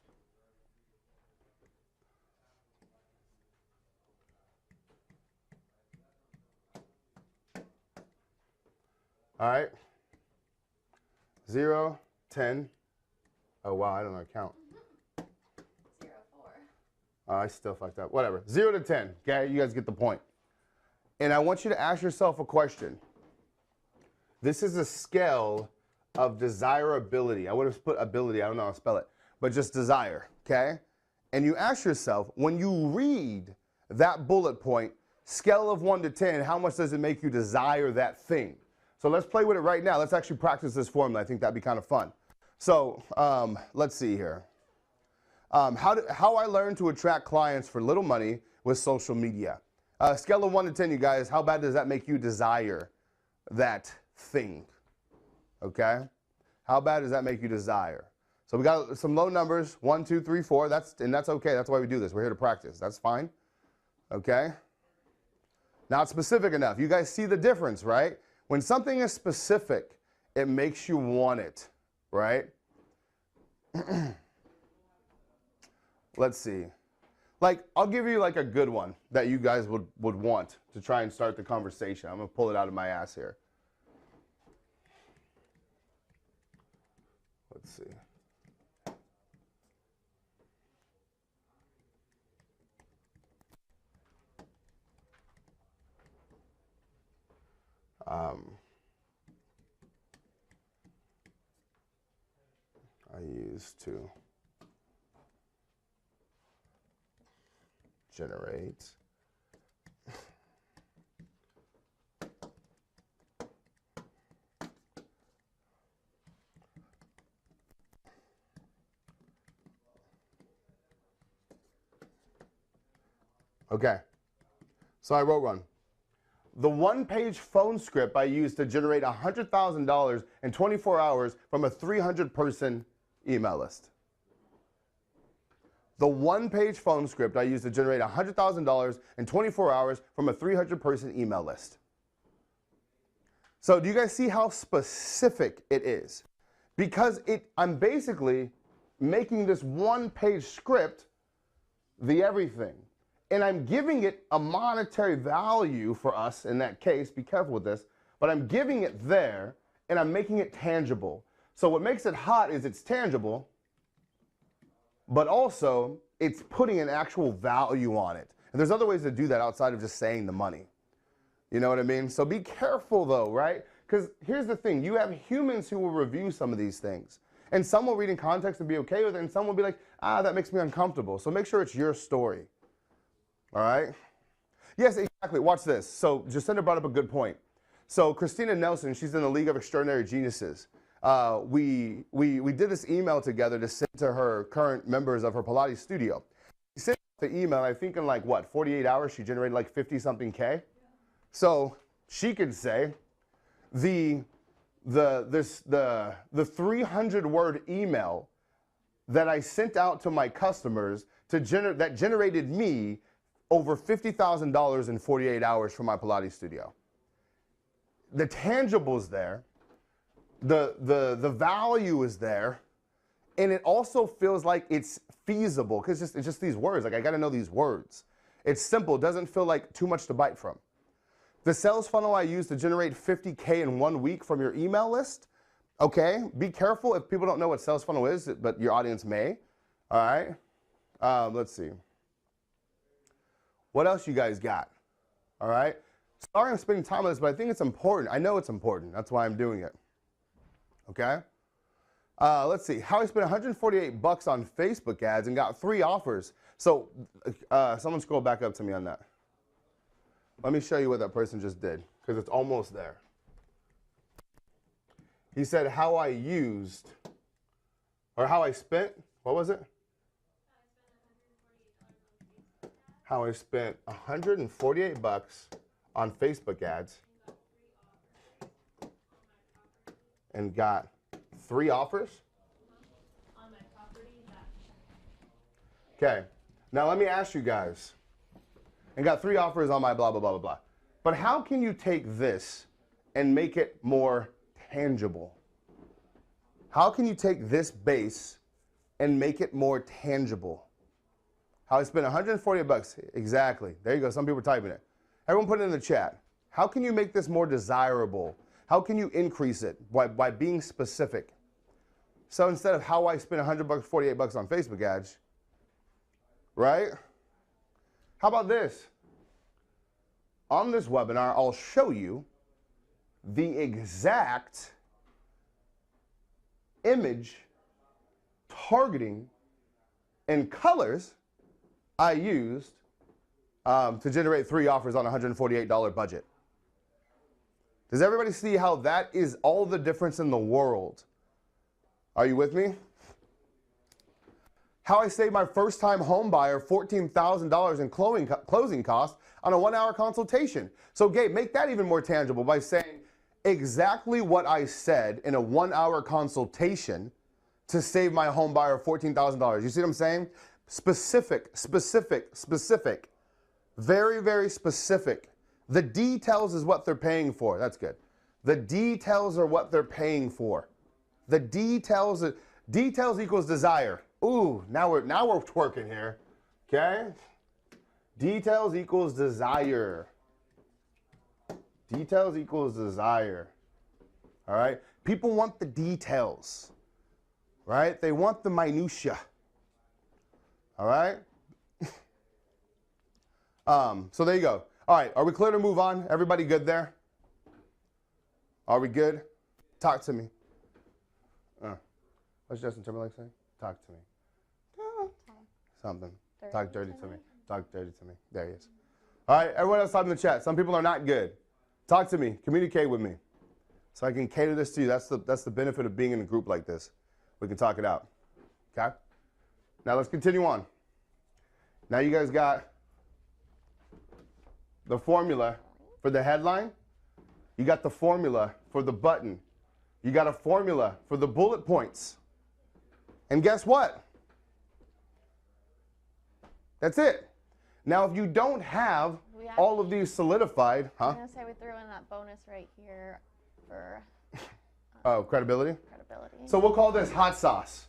All right. 0, 10. Oh wow, I don't know how to count. 0, 4. I still fucked up. Whatever. 0 to 10. Okay, you guys get the point. And I want you to ask yourself a question. This is a scale of desirability. I would have put ability. I don't know how to spell it, but just desire. Okay. And you ask yourself, when you read that bullet point, scale of 1 to 10, how much does it make you desire that thing? So let's play with it right now. Let's actually practice this formula. I think that'd be kind of fun. So let's see here. How I learned to attract clients for little money with social media. Scale of 1 to 10, you guys, how bad does that make you desire that thing? Okay? How bad does that make you desire? So we got some low numbers, 1, 2, 3, 4. That's okay. That's why we do this. We're here to practice. That's fine. Okay? Not specific enough. You guys see the difference, right? When something is specific, it makes you want it, right? Let's see. Like, I'll give you like a good one that you guys would want to try and start the conversation. I'm going to pull it out of my ass here. Let's see. I used to generate okay, so I wrote one. The one-page phone script I used to generate $100,000 in 24 hours from a 300-person email list. the one-page phone script I used to generate $100,000 in 24 hours from a 300-person email list. So do you guys see how specific it is? Because I'm basically making this one-page script the everything. And I'm giving it a monetary value for us in that case. Be careful with this. But I'm giving it there, and I'm making it tangible. So what makes it hot is it's tangible, but also it's putting an actual value on it. And there's other ways to do that outside of just saying the money. You know what I mean? So be careful though, right? Because here's the thing, you have humans who will review some of these things. And some will read in context and be okay with it, and some will be like, that makes me uncomfortable. So make sure it's your story. All right? Yes, exactly. Watch this. So Jacinda brought up a good point. So Christina Nelson, she's in the League of Extraordinary Geniuses. We did this email together to send to her current members of her Pilates studio. She sent the email, I think in like, 48 hours, she generated like 50-something K. So she could say the 300-word email that I sent out to my customers that generated me over $50,000 in 48 hours for my Pilates studio. The tangible's there, the value is there, and it also feels like it's feasible because it's just these words. Like I got to know these words. It's simple. It doesn't feel like too much to bite from. The sales funnel I use to generate 50K in 1 week from your email list, okay, be careful if people don't know what sales funnel is, but your audience may, all right? Let's see. What else you guys got, all right? Sorry I'm spending time on this, but I think it's important. I know it's important. That's why I'm doing it, okay? Let's see. How I spent $148 on Facebook ads and got 3 offers. So someone scroll back up to me on that. Let me show you what that person just did, because it's almost there. He said how I used, or how I spent, what was it? How I spent $148 on Facebook ads and got 3 offers? On my property. Okay, now let me ask you guys. And got 3 offers on my blah, blah, blah, blah, blah. But how can you take this and make it more tangible? How can you take this base and make it more tangible? How I spent $140. Exactly. There you go. Some people are typing it. Everyone put it in the chat. How can you make this more desirable? How can you increase it by being specific? So instead of how I spent $100, $48 on Facebook ads, right? How about this? On this webinar, I'll show you the exact image, targeting, and colors I used to generate 3 offers on a $148 budget. Does everybody see how that is all the difference in the world? Are you with me? How I saved my first-time home buyer $14,000 in closing costs on a 1-hour consultation. So Gabe, make that even more tangible by saying exactly what I said in a 1-hour consultation to save my home buyer $14,000. You see what I'm saying? Specific, specific, specific. Very, very specific. The details is what they're paying for. That's good. The details are what they're paying for. The details equals desire. Ooh, now we're twerking here, okay? Details equals desire. Details equals desire, all right? People want the details, right? They want the minutia, all right? So there you go. All right, are we clear to move on? Everybody good there? Are we good? Talk to me. What's Justin Timberlake saying? Talk to me. Something. Talk dirty to me. Talk dirty to me. There he is. All right, everyone else type in the chat. Some people are not good. Talk to me. Communicate with me. So I can cater this to you. That's the benefit of being in a group like this. We can talk it out. Okay? Now let's continue on. Now you guys got the formula for the headline. You got the formula for the button. You got a formula for the bullet points. And guess what? That's it. Now, if you don't have all of these solidified, I'm going to say we threw in that bonus right here for credibility. credibility. So we'll call this hot sauce.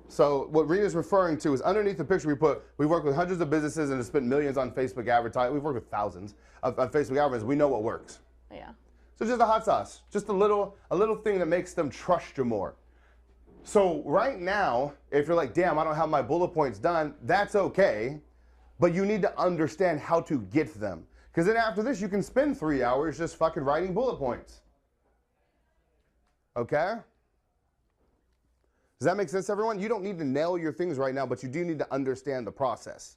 So what Rena's referring to is underneath the picture we've worked with hundreds of businesses and have spent millions on Facebook advertising. We've worked with thousands of Facebook advertising. We know what works. Yeah. So just a hot sauce, just a little thing that makes them trust you more. So right now, if you're like, damn, I don't have my bullet points done, that's okay, but you need to understand how to get them. Because then after this, you can spend 3 hours just fucking writing bullet points. Okay? Does that make sense, everyone? You don't need to nail your things right now, but you do need to understand the process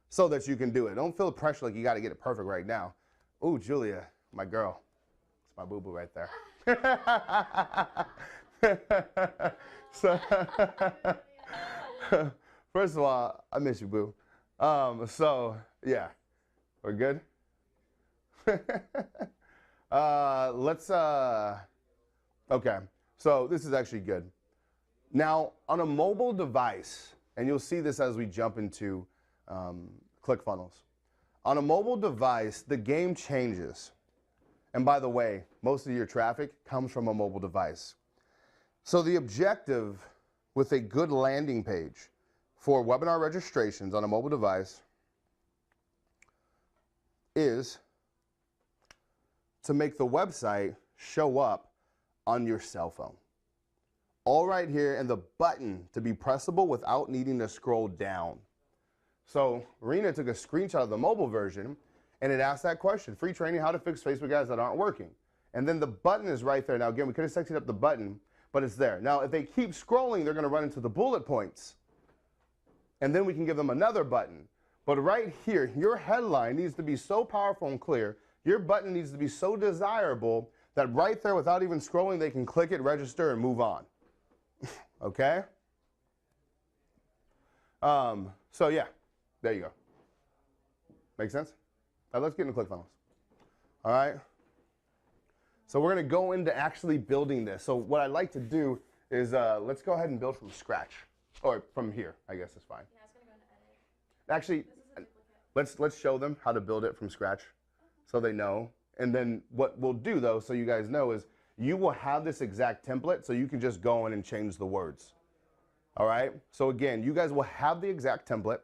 so that you can do it. Don't feel the pressure like you got to get it perfect right now. Ooh, Julia, my girl. It's my boo-boo right there. So, first of all, I miss you, boo. So, yeah. We're good? Okay. So, this is actually good. Now, on a mobile device, and you'll see this as we jump into ClickFunnels. On a mobile device, the game changes. And by the way, most of your traffic comes from a mobile device. So the objective with a good landing page for webinar registrations on a mobile device is to make the website show up on your cell phone. All right here, and the button to be pressable without needing to scroll down. So Rena took a screenshot of the mobile version and it asked that question, free training, how to fix Facebook ads that aren't working. And then the button is right there. Now again, we could have sexed up the button, but it's there. Now if they keep scrolling, they're gonna run into the bullet points. And then we can give them another button. But right here, your headline needs to be so powerful and clear, your button needs to be so desirable that right there, without even scrolling, they can click it, register, and move on. Okay? So yeah, there you go. Make sense? All right, let's get into ClickFunnels. All right? So we're going to go into actually building this. So what I'd like to do is let's go ahead and build from scratch. Or from here, I guess is fine. Yeah, I was going to go into edit. Actually, let's show them how to build it from scratch so they know. And then what we'll do, though, so you guys know, is you will have this exact template so you can just go in and change the words. All right? So again, you guys will have the exact template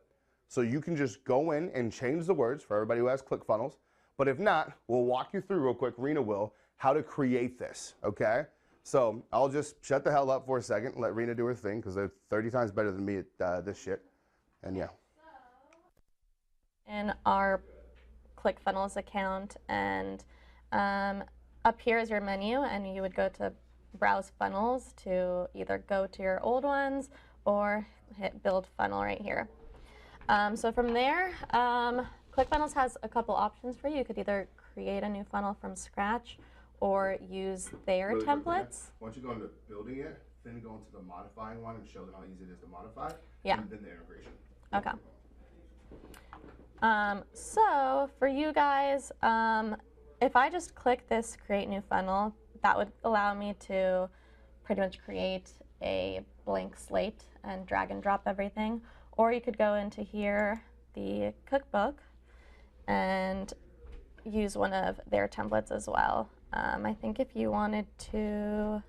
so you can just go in and change the words for everybody who has ClickFunnels. But if not, we'll walk you through real quick, Rena will, how to create this, okay? So I'll just shut the hell up for a second and let Rena do her thing because they're 30 times better than me at this shit. And yeah. In our ClickFunnels account, and up here is your menu, and you would go to browse funnels to either go to your old ones or hit build funnel right here. So from there, ClickFunnels has a couple options for you. You could either create a new funnel from scratch or use their templates. Once you go into building it, then go into the modifying one and show them how easy it is to modify. Yeah. And then the integration. Okay. So for you guys, if I just click this create new funnel, that would allow me to pretty much create a blank slate and drag and drop everything. Or you could go into here, the cookbook, and use one of their templates as well. I think if you wanted to,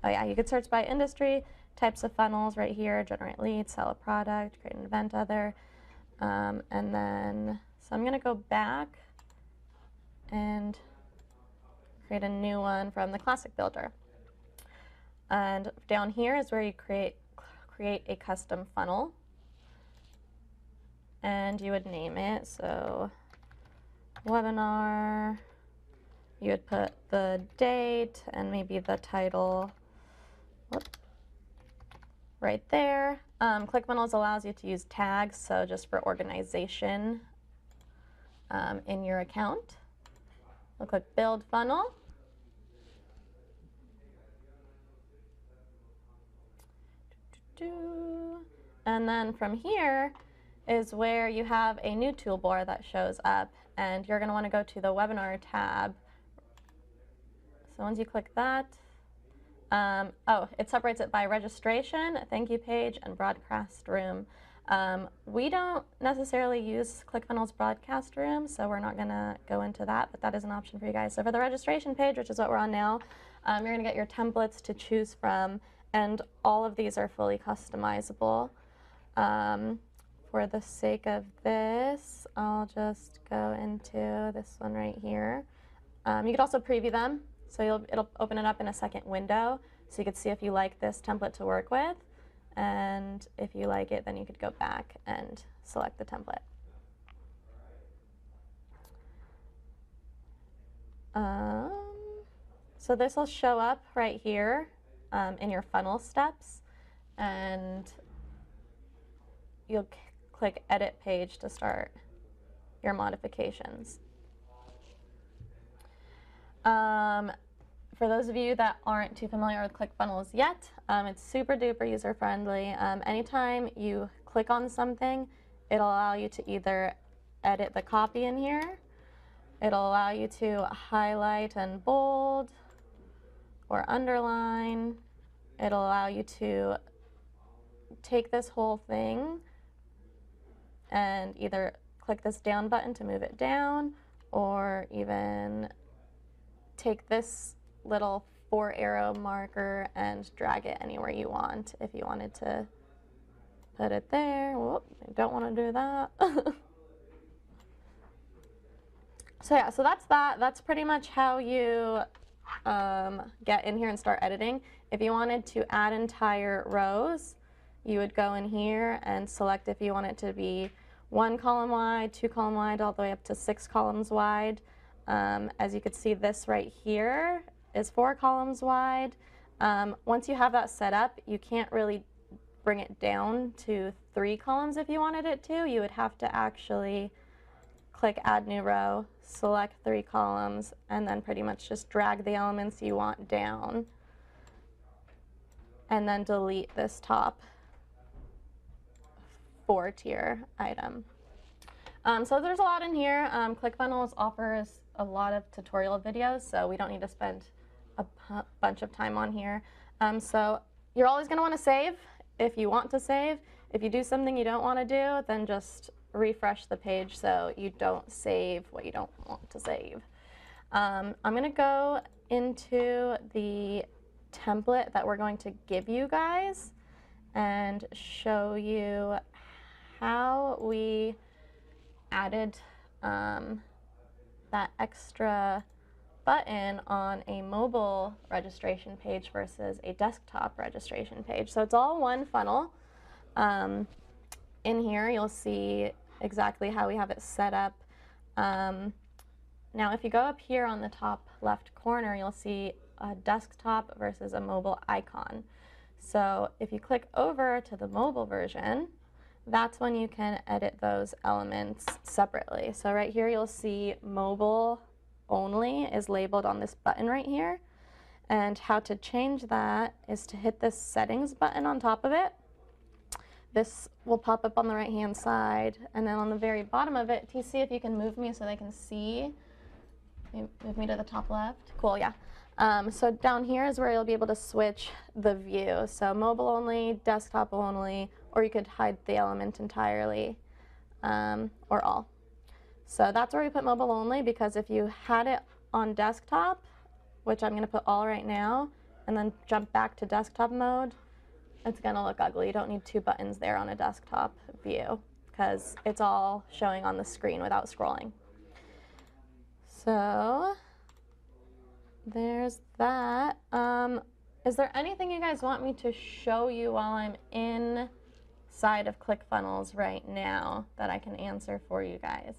oh yeah, you could search by industry, types of funnels right here, generate leads, sell a product, create an event, other. And then, so I'm gonna go back and create a new one from the classic builder. And down here is where you create a custom funnel. And you would name it, so webinar, you would put the date and maybe the title right there. ClickFunnels allows you to use tags, so just for organization in your account. We'll click build funnel. And then from here is where you have a new toolbar that shows up, and you're going to want to go to the webinar tab. So once you click that, it separates it by registration, thank you page, and broadcast room. We don't necessarily use ClickFunnels broadcast room, so we're not gonna go into that, but that is an option for you guys. So for the registration page, which is what we're on now, you're gonna get your templates to choose from, and all of these are fully customizable. For the sake of this, I'll just go into this one right here. You could also preview them, so it'll open it up in a second window, so you could see if you like this template to work with, and if you like it, then you could go back and select the template. So this will show up right here in your funnel steps, and you'll click Edit Page to start your modifications. For those of you that aren't too familiar with ClickFunnels yet, it's super duper user friendly. Anytime you click on something, it'll allow you to either edit the copy in here, it'll allow you to highlight and bold or underline, it'll allow you to take this whole thing and either click this down button to move it down, or even take this little 4-arrow marker and drag it anywhere you want. If you wanted to put it there, whoop, I don't want to do that. So yeah, so that's that. That's pretty much how you get in here and start editing. If you wanted to add entire rows, you would go in here and select if you want it to be 1 column wide, 2 column wide, all the way up to 6 columns wide. As you can see, this right here is 4 columns wide. Once you have that set up, you can't really bring it down to 3 columns if you wanted it to. You would have to actually click Add New Row, select 3 columns, and then pretty much just drag the elements you want down, and then delete this top 4-tier item. So there's a lot in here. ClickFunnels offers a lot of tutorial videos, so we don't need to spend a bunch of time on here. So you're always going to want to save if you want to save. If you do something you don't want to do, then just refresh the page so you don't save what you don't want to save. I'm going to go into the template that we're going to give you guys and show you how we added that extra button on a mobile registration page versus a desktop registration page. So it's all one funnel. In here you'll see exactly how we have it set up. Now if you go up here on the top left corner, you'll see a desktop versus a mobile icon. So if you click over to the mobile version, that's when you can edit those elements separately. So right here you'll see mobile only is labeled on this button right here. And how to change that is to hit this settings button on top of it. This will pop up on the right hand side, and then on the very bottom of it, TC, if you can move me so they can see. Move me to the top left. Cool, yeah. So down here is where you'll be able to switch the view. So mobile only, desktop only, or you could hide the element entirely, or all. So that's where we put mobile only, because if you had it on desktop, which I'm going to put all right now, and then jump back to desktop mode, it's going to look ugly. You don't need 2 buttons there on a desktop view, because it's all showing on the screen without scrolling. So there's that. Is there anything you guys want me to show you while I'm inside of ClickFunnels right now that I can answer for you guys?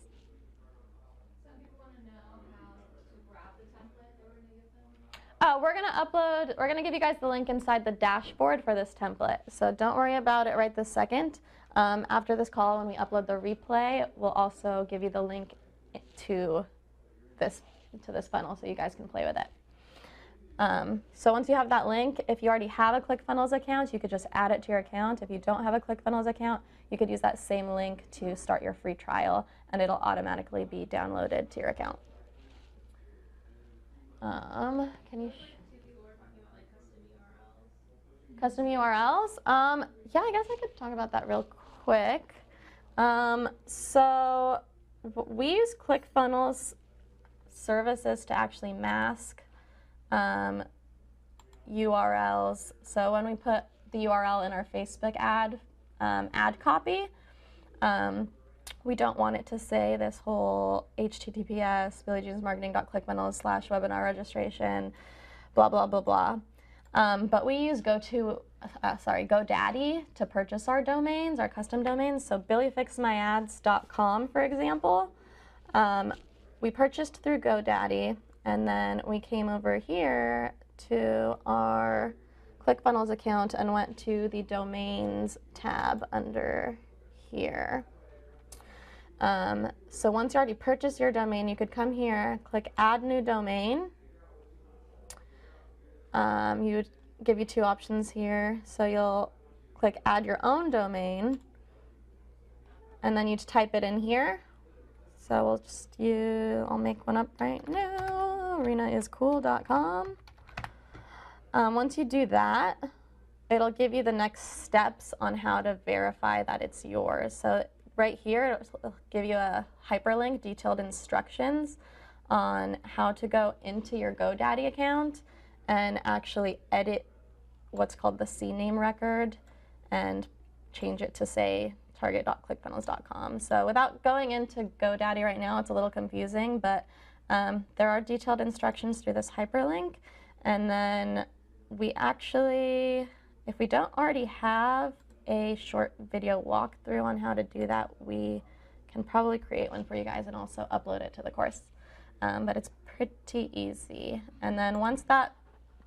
Some people want to know how to grab the template that we're going to give them. Oh, we're going to give you guys the link inside the dashboard for this template. So don't worry about it right this second. After this call, when we upload the replay, we'll also give you the link to this funnel so you guys can play with it. So once you have that link, if you already have a ClickFunnels account, you could just add it to your account. If you don't have a ClickFunnels account, you could use that same link to start your free trial, and it'll automatically be downloaded to your account. Can you? People were talking about like custom URLs. Custom URLs? Yeah, I guess I could talk about that real quick. So we use ClickFunnels services to actually mask URLs. So when we put the URL in our Facebook ad copy, we don't want it to say this whole HTTPS billyjeansmarketing.clickfunnels/webinar registration, blah, blah, blah, blah. But we use GoDaddy to purchase our domains, our custom domains. So billyfixmyads.com, for example, we purchased through GoDaddy, and then we came over here to our ClickFunnels account and went to the domains tab under here. So once you already purchased your domain, you could come here, click Add New Domain. You would give you two options here. So you'll click Add Your Own Domain, and then you type it in here. So we'll just I'll make one up right now, arenaiscool.com. Once you do that, it'll give you the next steps on how to verify that it's yours. So right here, it'll give you a hyperlink, detailed instructions on how to go into your GoDaddy account and actually edit what's called the CNAME record and change it to say target.clickfunnels.com. So without going into GoDaddy right now, it's a little confusing, but there are detailed instructions through this hyperlink. And then we actually, if we don't already have a short video walkthrough on how to do that, we can probably create one for you guys and also upload it to the course. But it's pretty easy. And then once that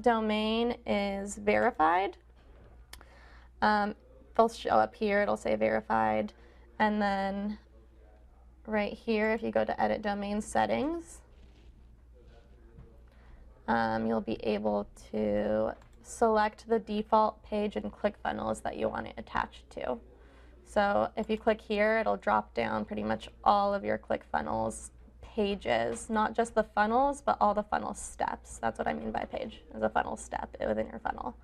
domain is verified, they'll show up here, it'll say verified. And then right here, if you go to edit domain settings, you'll be able to select the default page in ClickFunnels that you want it attached to. So if you click here, it'll drop down pretty much all of your ClickFunnels pages, not just the funnels, but all the funnel steps. That's what I mean by page, is a funnel step within your funnel.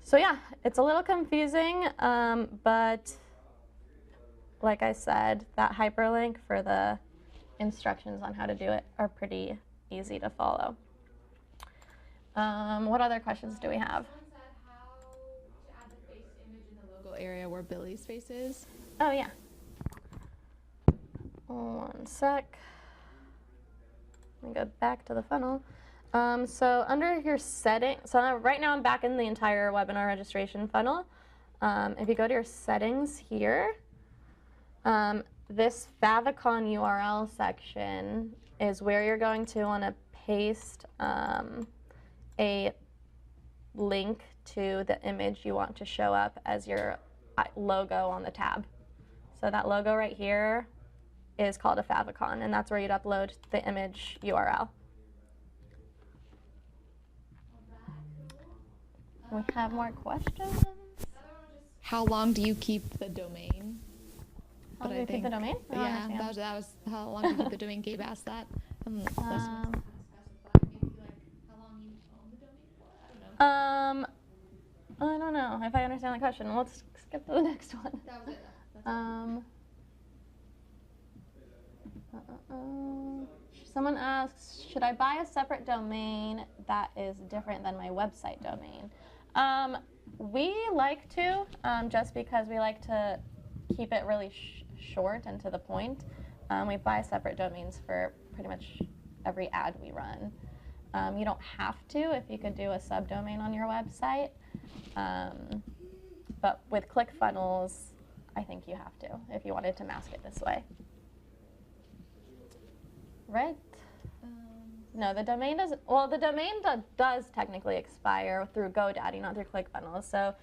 So yeah, it's a little confusing, but like I said, that hyperlink for the instructions on how to do it are pretty easy to follow. What other questions do we have? Someone said how to add the face image in the logo area where Billy's face is. Oh yeah. One sec. Let me go back to the funnel. So under your settings, so right now I'm back in the entire webinar registration funnel. If you go to your settings here, this favicon URL section is where you're going to want to paste a link to the image you want to show up as your logo on the tab. So that logo right here is called a favicon, and that's where you'd upload the image URL. We have more questions. How long do you keep the domain? How do you keep the domain? I don't Yeah, understand. that was how long do you keep the domain? Gabe asked that. How long you own the domain for? I don't know. I don't know if I understand the question. Let's skip to the next one. That was it. Someone asks, should I buy a separate domain that is different than my website domain? We like to, just because we like to keep it really short and to the point. We buy separate domains for pretty much every ad we run. You don't have to if you could do a subdomain on your website. But with ClickFunnels, I think you have to if you wanted to mask it this way. Right? No, the domain doesn't. Well, the domain does technically expire through GoDaddy, not through ClickFunnels. So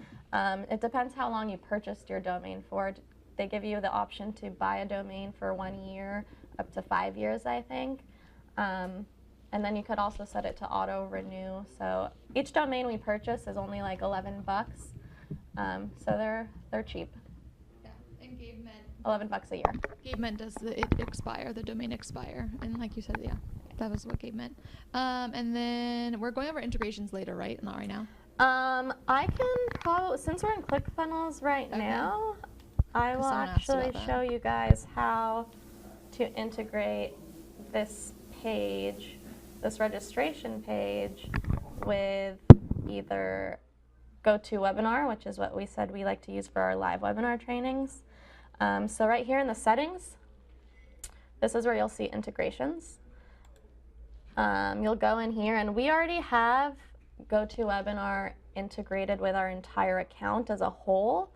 it depends how long you purchased your domain for. They give you the option to buy a domain for 1 year, up to 5 years, I think. And then you could also set it to auto renew. So each domain we purchase is only like $11. So they're cheap. Yeah, and Gabe meant $11 a year. Gabe meant does it expire, the domain expire, and like you said, yeah. That was what Gabe meant. And then we're going over integrations later, right? Not right now. I can probably, since we're in ClickFunnels right now, I will actually show you guys how to integrate this page, this registration page, with either GoToWebinar, which is what we said we like to use for our live webinar trainings. So right here in the settings, this is where you'll see integrations. You'll go in here, and we already have GoToWebinar integrated with our entire account as a whole.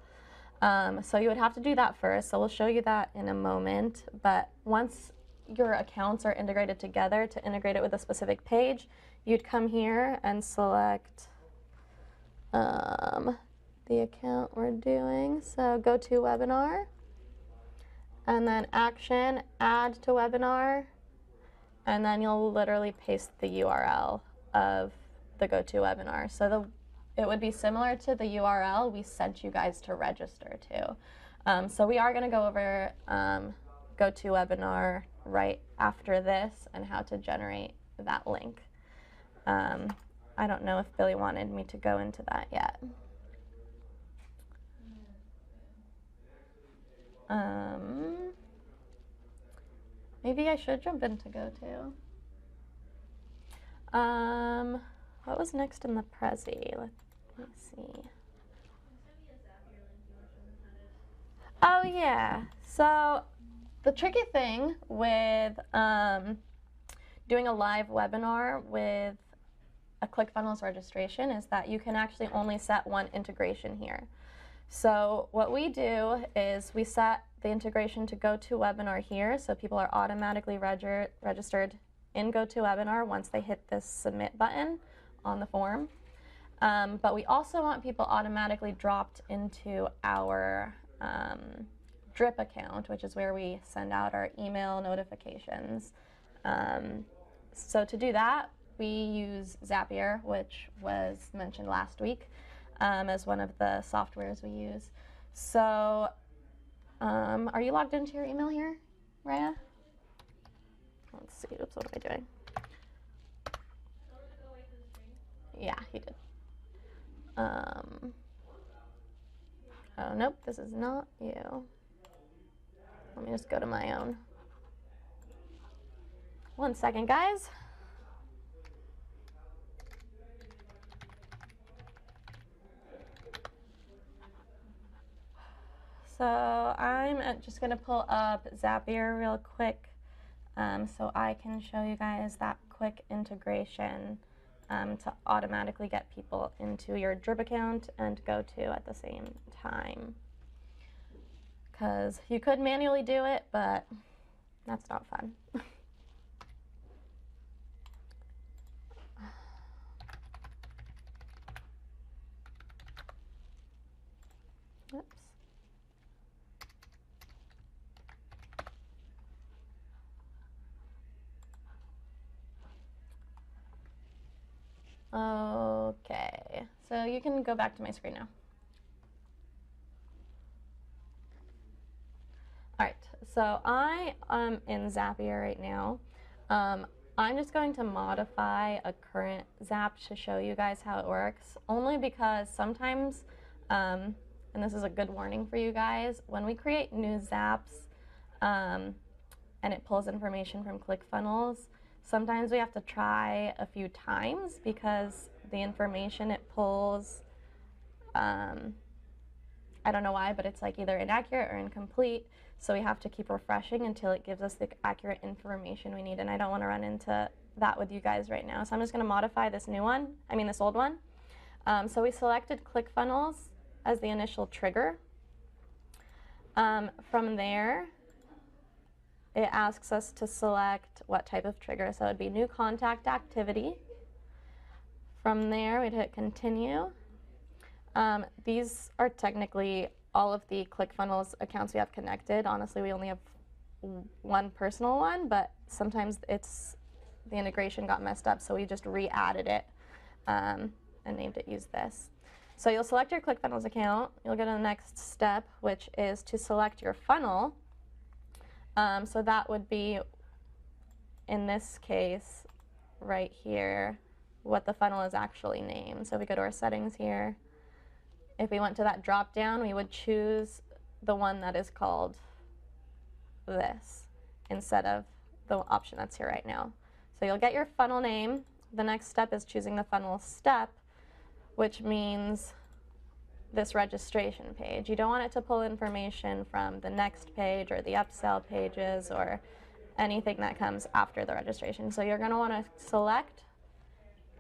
So you would have to do that first. So we'll show you that in a moment. But once your accounts are integrated together, to integrate it with a specific page, you'd come here and select the account we're doing. So GoToWebinar, and then action, add to webinar, and then you'll literally paste the URL of the GoToWebinar. So it would be similar to the URL we sent you guys to register to. So we are going to go over GoToWebinar right after this and how to generate that link. I don't know if Billy wanted me to go into that yet. Maybe I should jump into GoTo. What was next in the Prezi? Let me see. Oh yeah. So the tricky thing with doing a live webinar with a ClickFunnels registration is that you can actually only set one integration here. So what we do is we set the integration to GoToWebinar here, so people are automatically registered in GoToWebinar once they hit this submit button on the form. But we also want people automatically dropped into our drip account, which is where we send out our email notifications. So to do that, we use Zapier, which was mentioned last week, as one of the softwares we use. So are you logged into your email here, Raya? Let's see. Oops, what am I doing? Yeah, he did. Oh, nope, this is not you. Let me just go to my own. 1 second, guys. So I'm just going to pull up Zapier real quick so I can show you guys that quick integration to automatically get people into your drip account and GoTo at the same time. Because you could manually do it, but that's not fun. Oops. Okay, so you can go back to my screen now. All right, so I am in Zapier right now. I'm just going to modify a current Zap to show you guys how it works, only because sometimes, and this is a good warning for you guys, when we create new Zaps and it pulls information from ClickFunnels, sometimes we have to try a few times because the information it pulls, I don't know why, but it's like either inaccurate or incomplete. So we have to keep refreshing until it gives us the accurate information we need. And I don't want to run into that with you guys right now. So I'm just going to modify this new one, this old one. So we selected ClickFunnels as the initial trigger. From there, it asks us to select what type of trigger. So it would be new contact activity. From there, we'd hit continue. These are technically all of the ClickFunnels accounts we have connected. Honestly, we only have one personal one, but sometimes the integration got messed up, so we just re-added it and named it use this. So you'll select your ClickFunnels account. You'll go to the next step, which is to select your funnel. So that would be in this case, right here, what the funnel is actually named. So if we go to our settings here, if we went to that drop down, we would choose the one that is called this instead of the option that's here right now. So you'll get your funnel name. The next step is choosing the funnel step, which means this registration page. You don't want it to pull information from the next page or the upsell pages or anything that comes after the registration. So you're going to want to select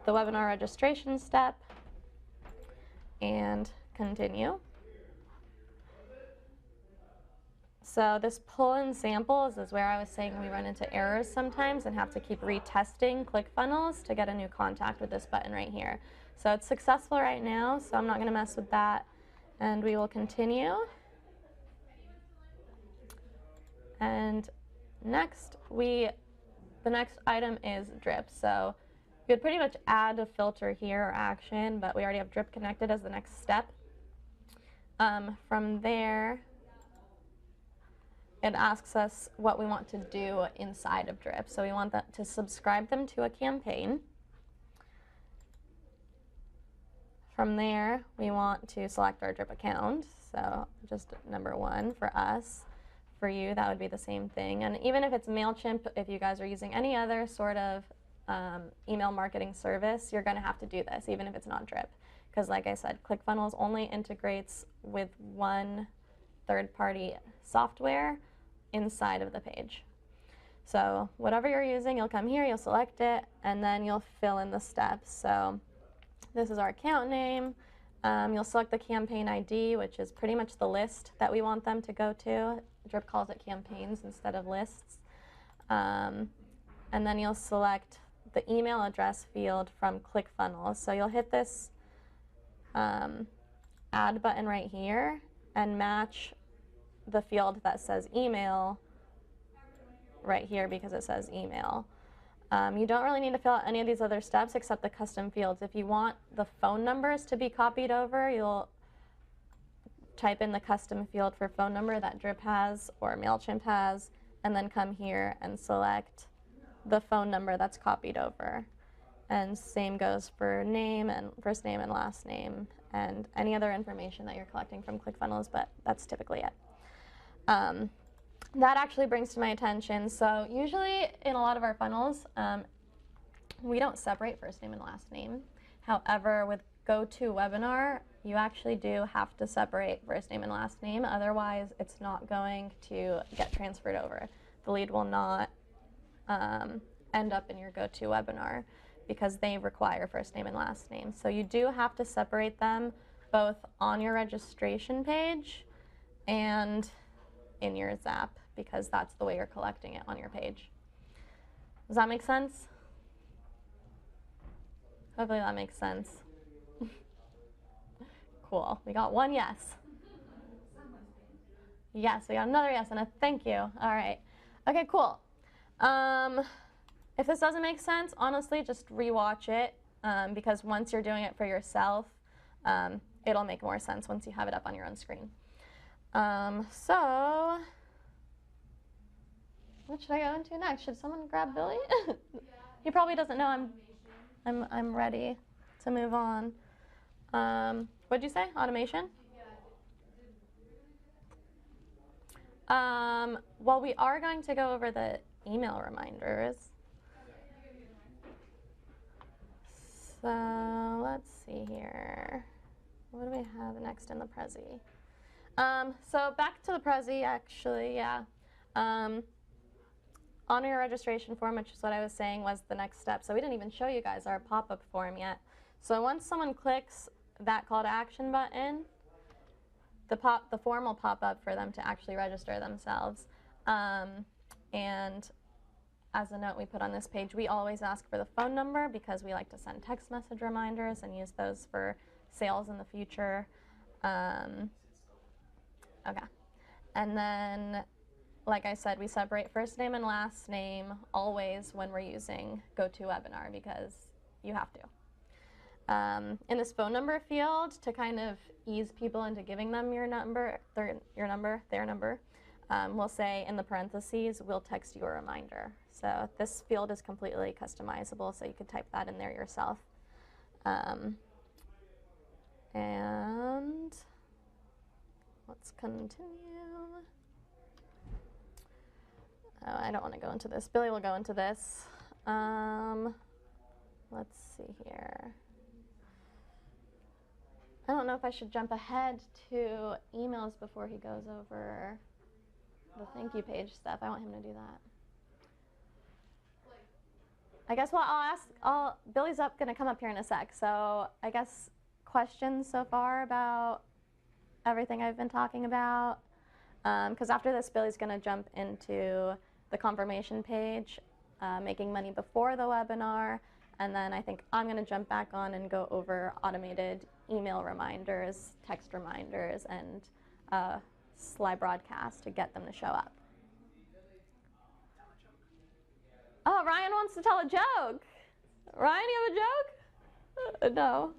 the webinar registration step and continue. So this pull in samples is where I was saying we run into errors sometimes and have to keep retesting ClickFunnels to get a new contact with this button right here. So it's successful right now, so I'm not going to mess with that. And we will continue. And next, the next item is drip. So you could pretty much add a filter here or action, but we already have drip connected as the next step. From there, it asks us what we want to do inside of drip. So we want that to subscribe them to a campaign. From there, we want to select our drip account. So just number 1 for us. For you, that would be the same thing. And even if it's MailChimp, if you guys are using any other sort of email marketing service, you're going to have to do this, even if it's not drip. Because like I said, ClickFunnels only integrates with one third-party software inside of the page. So whatever you're using, you'll come here, you'll select it, and then you'll fill in the steps. So this is our account name. You'll select the campaign ID, which is pretty much the list that we want them to go to. Drip calls it campaigns instead of lists. And then you'll select the email address field from ClickFunnels. So you'll hit this add button right here and match the field that says email right here because it says email. You don't really need to fill out any of these other steps except the custom fields. If you want the phone numbers to be copied over, you'll type in the custom field for phone number that Drip has or MailChimp has, and then come here and select the phone number that's copied over. And same goes for name and first name and last name and any other information that you're collecting from ClickFunnels, but that's typically it. That actually brings to my attention, so usually in a lot of our funnels, we don't separate first name and last name. However, with GoToWebinar, you actually do have to separate first name and last name, otherwise it's not going to get transferred over. The lead will not end up in your GoToWebinar because they require first name and last name. So you do have to separate them both on your registration page and in your Zap because that's the way you're collecting it on your page. Does that make sense? Hopefully that makes sense. Cool. We got one yes. Yes, we got another yes and a thank you. All right. Okay, cool. If this doesn't make sense, honestly, just rewatch it because once you're doing it for yourself, it'll make more sense once you have it up on your own screen. So, what should I go into next? Should someone grab Billy? He probably doesn't know I'm ready to move on. What'd you say? Automation? Well, we are going to go over the email reminders. So let's see here. What do we have next in the Prezi? So back to the Prezi, actually, yeah. On your registration form, which is what I was saying was the next step. So we didn't even show you guys our pop-up form yet. So once someone clicks that call to action button, the form will pop up for them to actually register themselves. And as a note we put on this page, we always ask for the phone number because we like to send text message reminders and use those for sales in the future. Okay. And then, like I said, we separate first name and last name always when we're using GoToWebinar because you have to. In this phone number field, to kind of ease people into giving them your number, their number, we'll say in the parentheses, we'll text you a reminder. So this field is completely customizable, so you could type that in there yourself. And let's continue. Oh, I don't want to go into this. Billy will go into this. Let's see here. I don't know if I should jump ahead to emails before he goes over the thank you page stuff. I want him to do that. I guess what I'll ask, Billy's gonna come up here in a sec. So I guess questions so far about everything I've been talking about. Because after this, Billy's gonna jump into the confirmation page, making money before the webinar. And then I think I'm gonna jump back on and go over automated email reminders, text reminders, and Sly broadcast to get them to show up. Oh, Ryan wants to tell a joke. Ryan, you have a joke?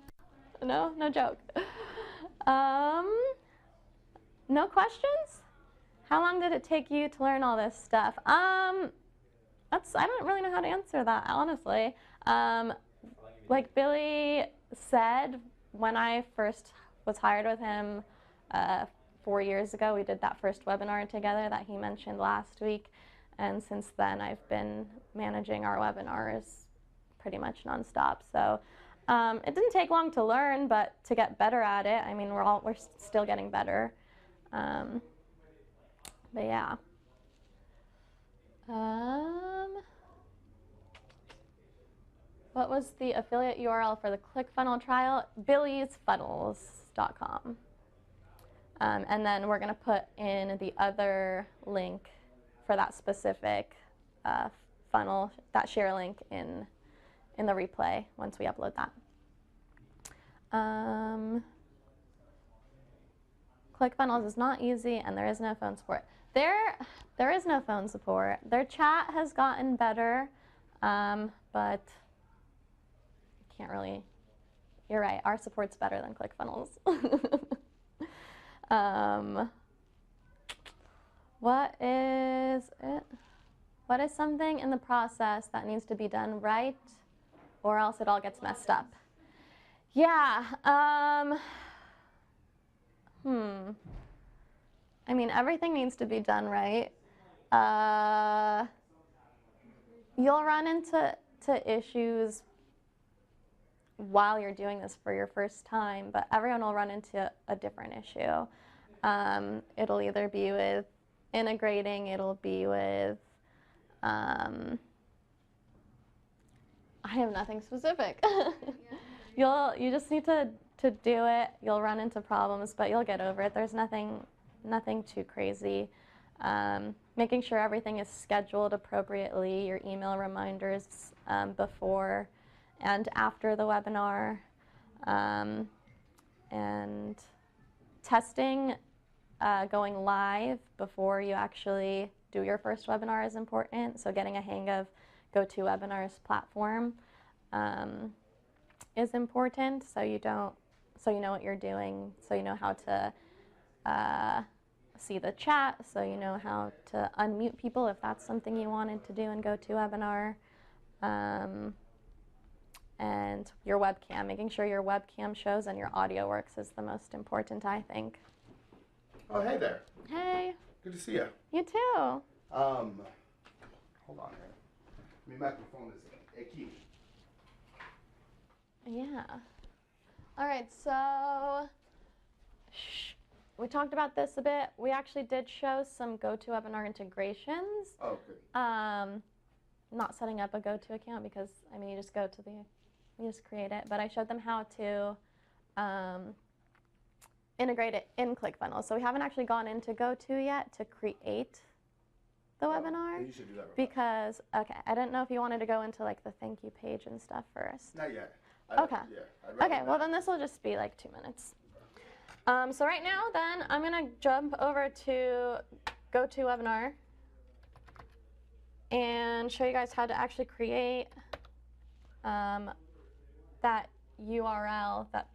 No joke. No questions? How long did it take you to learn all this stuff? I don't really know how to answer that, honestly. Like Billy said, when I first was hired with him 4 years ago, we did that first webinar together that he mentioned last week. And since then, I've been managing our webinars pretty much nonstop. So it didn't take long to learn, but to get better at it, I mean, we're still getting better. But yeah. What was the affiliate URL for the ClickFunnels trial? BillysFunnels.com. And then we're going to put in the other link for that specific funnel, that share link in the replay once we upload that. ClickFunnels is not easy, and there is no phone support. There is no phone support. Their chat has gotten better, but can't really. You're right. Our support's better than ClickFunnels. What is it? What is something in the process that needs to be done right, or else it all gets messed up? Yeah. I mean, everything needs to be done right. You'll run into issues while you're doing this for your first time, but everyone will run into a different issue. It'll either be with integrating, it'll be with, I have nothing specific. You just need to do it. You'll run into problems, but you'll get over it. There's nothing too crazy. Making sure everything is scheduled appropriately, your email reminders before and after the webinar, and testing going live before you actually do your first webinar is important. So getting a hang of GoToWebinar's platform is important, so you know what you're doing, so you know how to see the chat, so you know how to unmute people if that's something you wanted to do in GoToWebinar. And your webcam, making sure your webcam shows and your audio works is the most important, I think. Oh, hey there. Hey. Good to see you. You too. Hold on here. My microphone is icky. Yeah. All right, so we talked about this a bit. We actually did show some GoToWebinar integrations. Oh, good. Not setting up a GoTo account because, I mean, you just create it. But I showed them how to integrate it in ClickFunnels. So we haven't actually gone into GoTo yet to create the webinar. You should do that. Because, okay, I didn't know if you wanted to go into like the thank you page and stuff first. Not yet. Okay. Okay, well then this will just be like 2 minutes. So right now then, I'm gonna jump over to GoToWebinar and show you guys how to actually create that URL that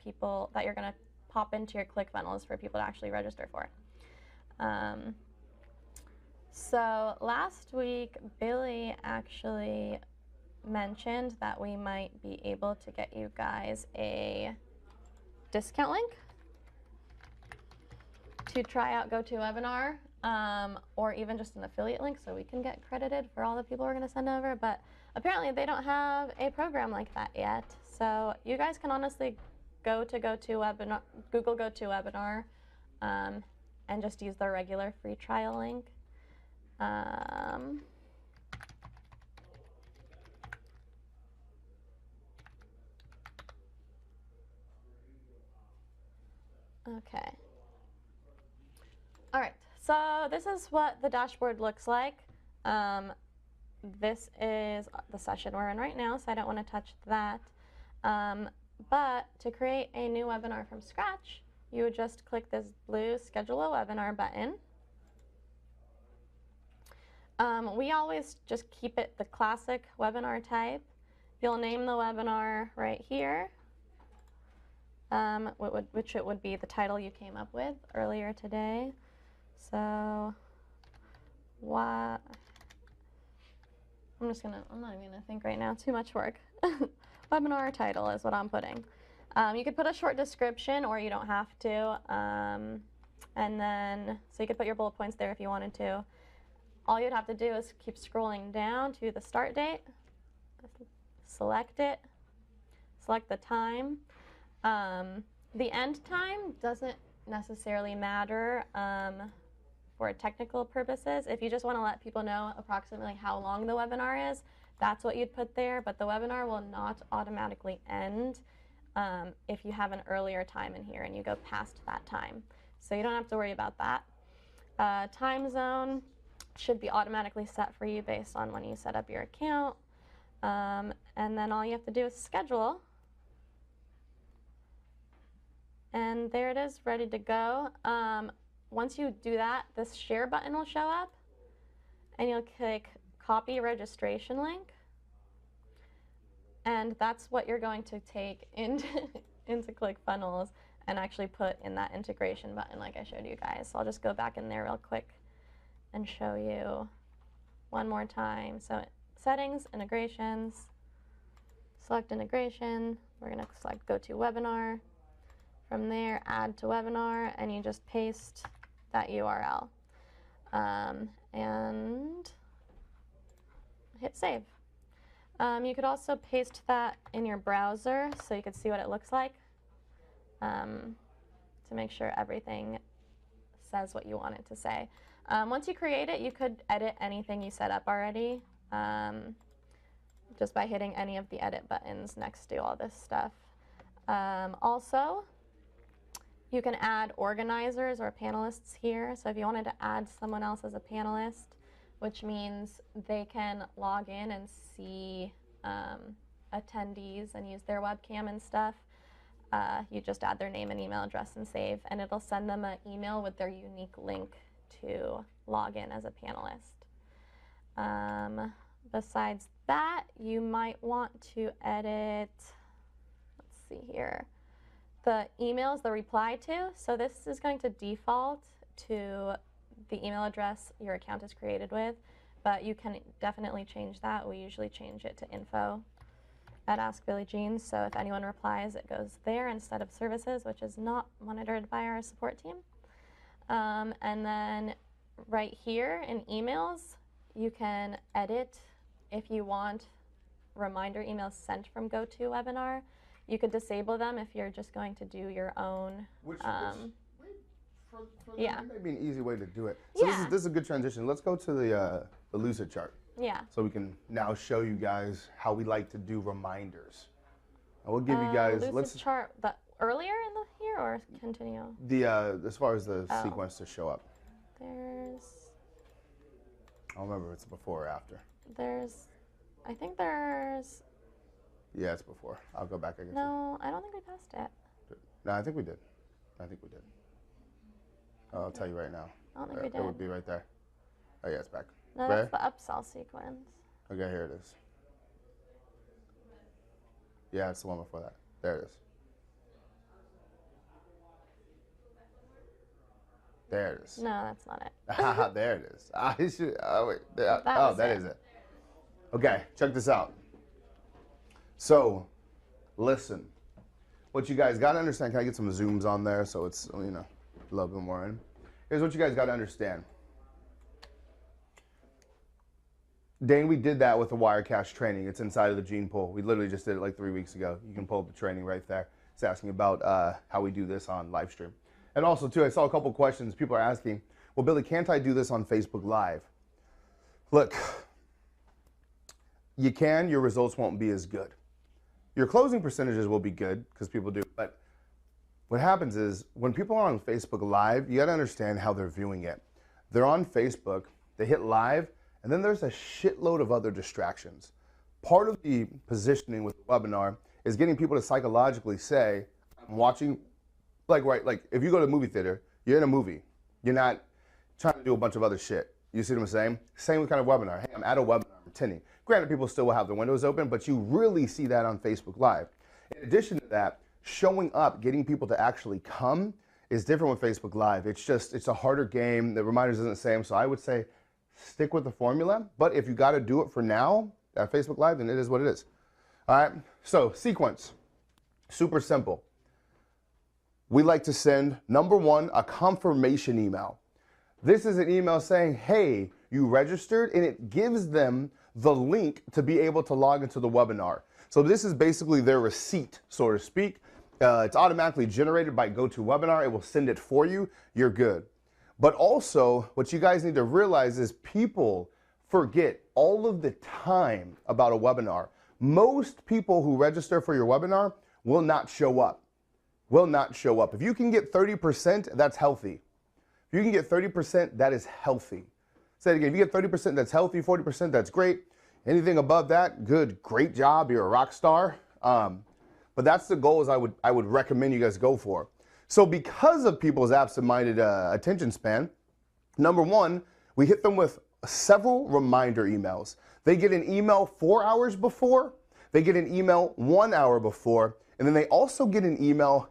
you're gonna pop into your ClickFunnels for people to actually register for it. So last week, Billy actually mentioned that we might be able to get you guys a discount link to try out GoToWebinar, or even just an affiliate link so we can get credited for all the people we're going to send over. But apparently they don't have a program like that yet. So you guys can honestly go to GoToWebinar, Google GoToWebinar, and just use their regular free trial link. Okay. All right, so this is what the dashboard looks like. This is the session we're in right now, so I don't want to touch that. But to create a new webinar from scratch, you would just click this blue Schedule a Webinar button. We always just keep it the classic webinar type. You'll name the webinar right here, which it would be the title you came up with earlier today. So, what? I'm not even gonna think right now, too much work. Webinar title is what I'm putting. You could put a short description or you don't have to. And then, so you could put your bullet points there if you wanted to. All you'd have to do is keep scrolling down to the start date, select it, select the time. The end time doesn't necessarily matter for technical purposes. If you just want to let people know approximately how long the webinar is, that's what you'd put there, but the webinar will not automatically end if you have an earlier time in here and you go past that time. So you don't have to worry about that. Time zone should be automatically set for you based on when you set up your account. And then all you have to do is schedule. And there it is, ready to go. Once you do that, this share button will show up, and you'll click copy registration link. And that's what you're going to take into ClickFunnels and actually put in that integration button like I showed you guys. So I'll just go back in there real quick and show you one more time. So settings, integrations, select integration. We're going to select GoToWebinar. From there, add to webinar, and you just paste that URL. And hit save. You could also paste that in your browser so you could see what it looks like to make sure everything says what you want it to say. Once you create it, you could edit anything you set up already just by hitting any of the edit buttons next to all this stuff. Also, you can add organizers or panelists here. So if you wanted to add someone else as a panelist, which means they can log in and see attendees and use their webcam and stuff, you just add their name and email address and save, and it'll send them an email with their unique link to log in as a panelist. Besides that, you might want to edit, let's see here, the emails, the reply to. So this is going to default to the email address your account is created with, but you can definitely change that. We usually change it to info@AskBillyJean. So if anyone replies, it goes there instead of services, which is not monitored by our support team. And then right here in emails, you can edit if you want reminder emails sent from GoToWebinar. You could disable them if you're just going to do your own. Yeah. That may be an easy way to do it. So Yeah. this is a good transition. Let's go to the Lucid chart. Yeah. So we can now show you guys how we like to do reminders. I will give you guys. Lucid chart the earlier in the here or continue? The as far as the sequence to show up. There's. I don't remember if it's before or after. I think there's. Yeah, it's before. I'll go back again. No, I don't think we passed it. No, I think we did. I'll tell you right now. I don't think we did. It would be right there. Oh yeah, it's back. No, that's the upsell sequence. Okay, here it is. Yeah, it's the one before that. There it is. There it is. No, that's not it. There it is. Wait. That Oh, was that it. is it. Okay, check this out. So, listen. What you guys got to understand, can I get some zooms on there so it's, you know, a little bit more in? Here's what you guys got to understand. Dane, we did that with the Wirecache training. It's inside of the gene pool. We literally just did it like 3 weeks ago. You can pull up the training right there. It's asking about how we do this on live stream. And also, too, I saw a couple questions. People are asking, well, Billy, can't I do this on Facebook Live? Look, you can. Your results won't be as good. Your closing percentages will be good because people do. But what happens is when people are on Facebook Live, you got to understand how they're viewing it. They're on Facebook, they hit live, and then there's a shitload of other distractions. Part of the positioning with the webinar is getting people to psychologically say, I'm watching, like if you go to a movie theater, you're in a movie. You're not trying to do a bunch of other shit. You see what I'm saying? Same with kind of webinar. Hey, I'm at a webinar, I'm attending. Granted, people still will have their windows open, but you really see that on Facebook Live. In addition to that, showing up, getting people to actually come is different with Facebook Live. It's a harder game. The reminders isn't the same. So I would say stick with the formula. But if you got to do it for now at Facebook Live, then it is what it is. All right. So sequence, super simple. We like to send, number one, a confirmation email. This is an email saying, hey, you registered, and it gives them the link to be able to log into the webinar. So this is basically their receipt, so to speak. It's automatically generated by GoToWebinar. It will send it for you. You're good. But also, what you guys need to realize is people forget all of the time about a webinar. Most people who register for your webinar will not show up. Will not show up. If you can get 30%, that's healthy. If you can get 30%, that is healthy. Say it again. If you get 30%, that's healthy. 40%, that's great. Anything above that, good, great job. You're a rock star. But that's the goals I would recommend you guys go for. So because of people's absent-minded attention span, number one, we hit them with several reminder emails. They get an email 4 hours before, they get an email 1 hour before, and then they also get an email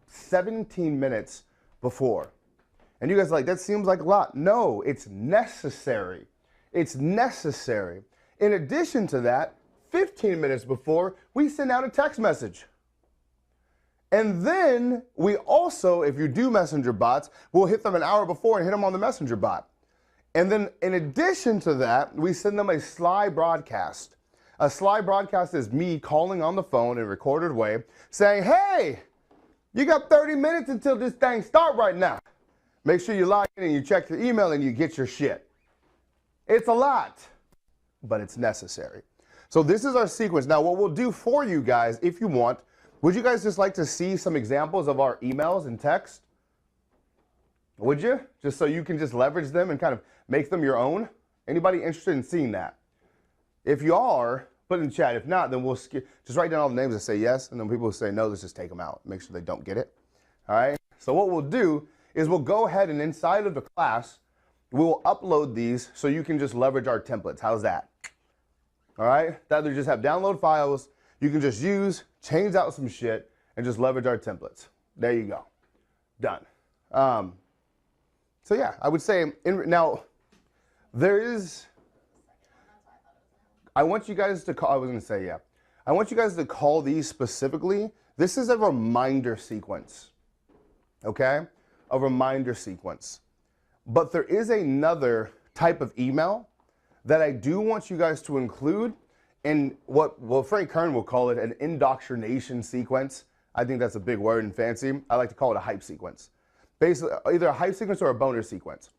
17 minutes before. And you guys are like, that seems like a lot. No, it's necessary. It's necessary. In addition to that, 15 minutes before, we send out a text message. And then we also, if you do messenger bots, we'll hit them an hour before and hit them on the messenger bot. And then in addition to that, we send them a Sly broadcast. A Sly broadcast is me calling on the phone in a recorded way saying, hey, you got 30 minutes until this thing starts right now. Make sure you log in and you check your email and you get your shit. It's a lot, but it's necessary. So this is our sequence. Now what we'll do for you guys, if you want, would you guys just like to see some examples of our emails and text? Would you? Just so you can just leverage them and kind of make them your own? Anybody interested in seeing that? If you are, put it in the chat. If not, then we'll skip. Just write down all the names and say yes, and then people will say no, let's just take them out. Make sure they don't get it. All right? So what we'll do is we'll go ahead and inside of the class, we will upload these so you can just leverage our templates. How's that? All right? That they just have download files you can just use, change out some shit, and just leverage our templates. There you go. Done. So yeah, I would say, now, there is, I want you guys to call, I was going to say, yeah. I want you guys to call these specifically. This is a reminder sequence, okay? A reminder sequence. But there is another type of email that I do want you guys to include in what, well, Frank Kern will call it an indoctrination sequence. I think that's a big word and fancy. I like to call it a hype sequence. Basically, either a hype sequence or a boner sequence.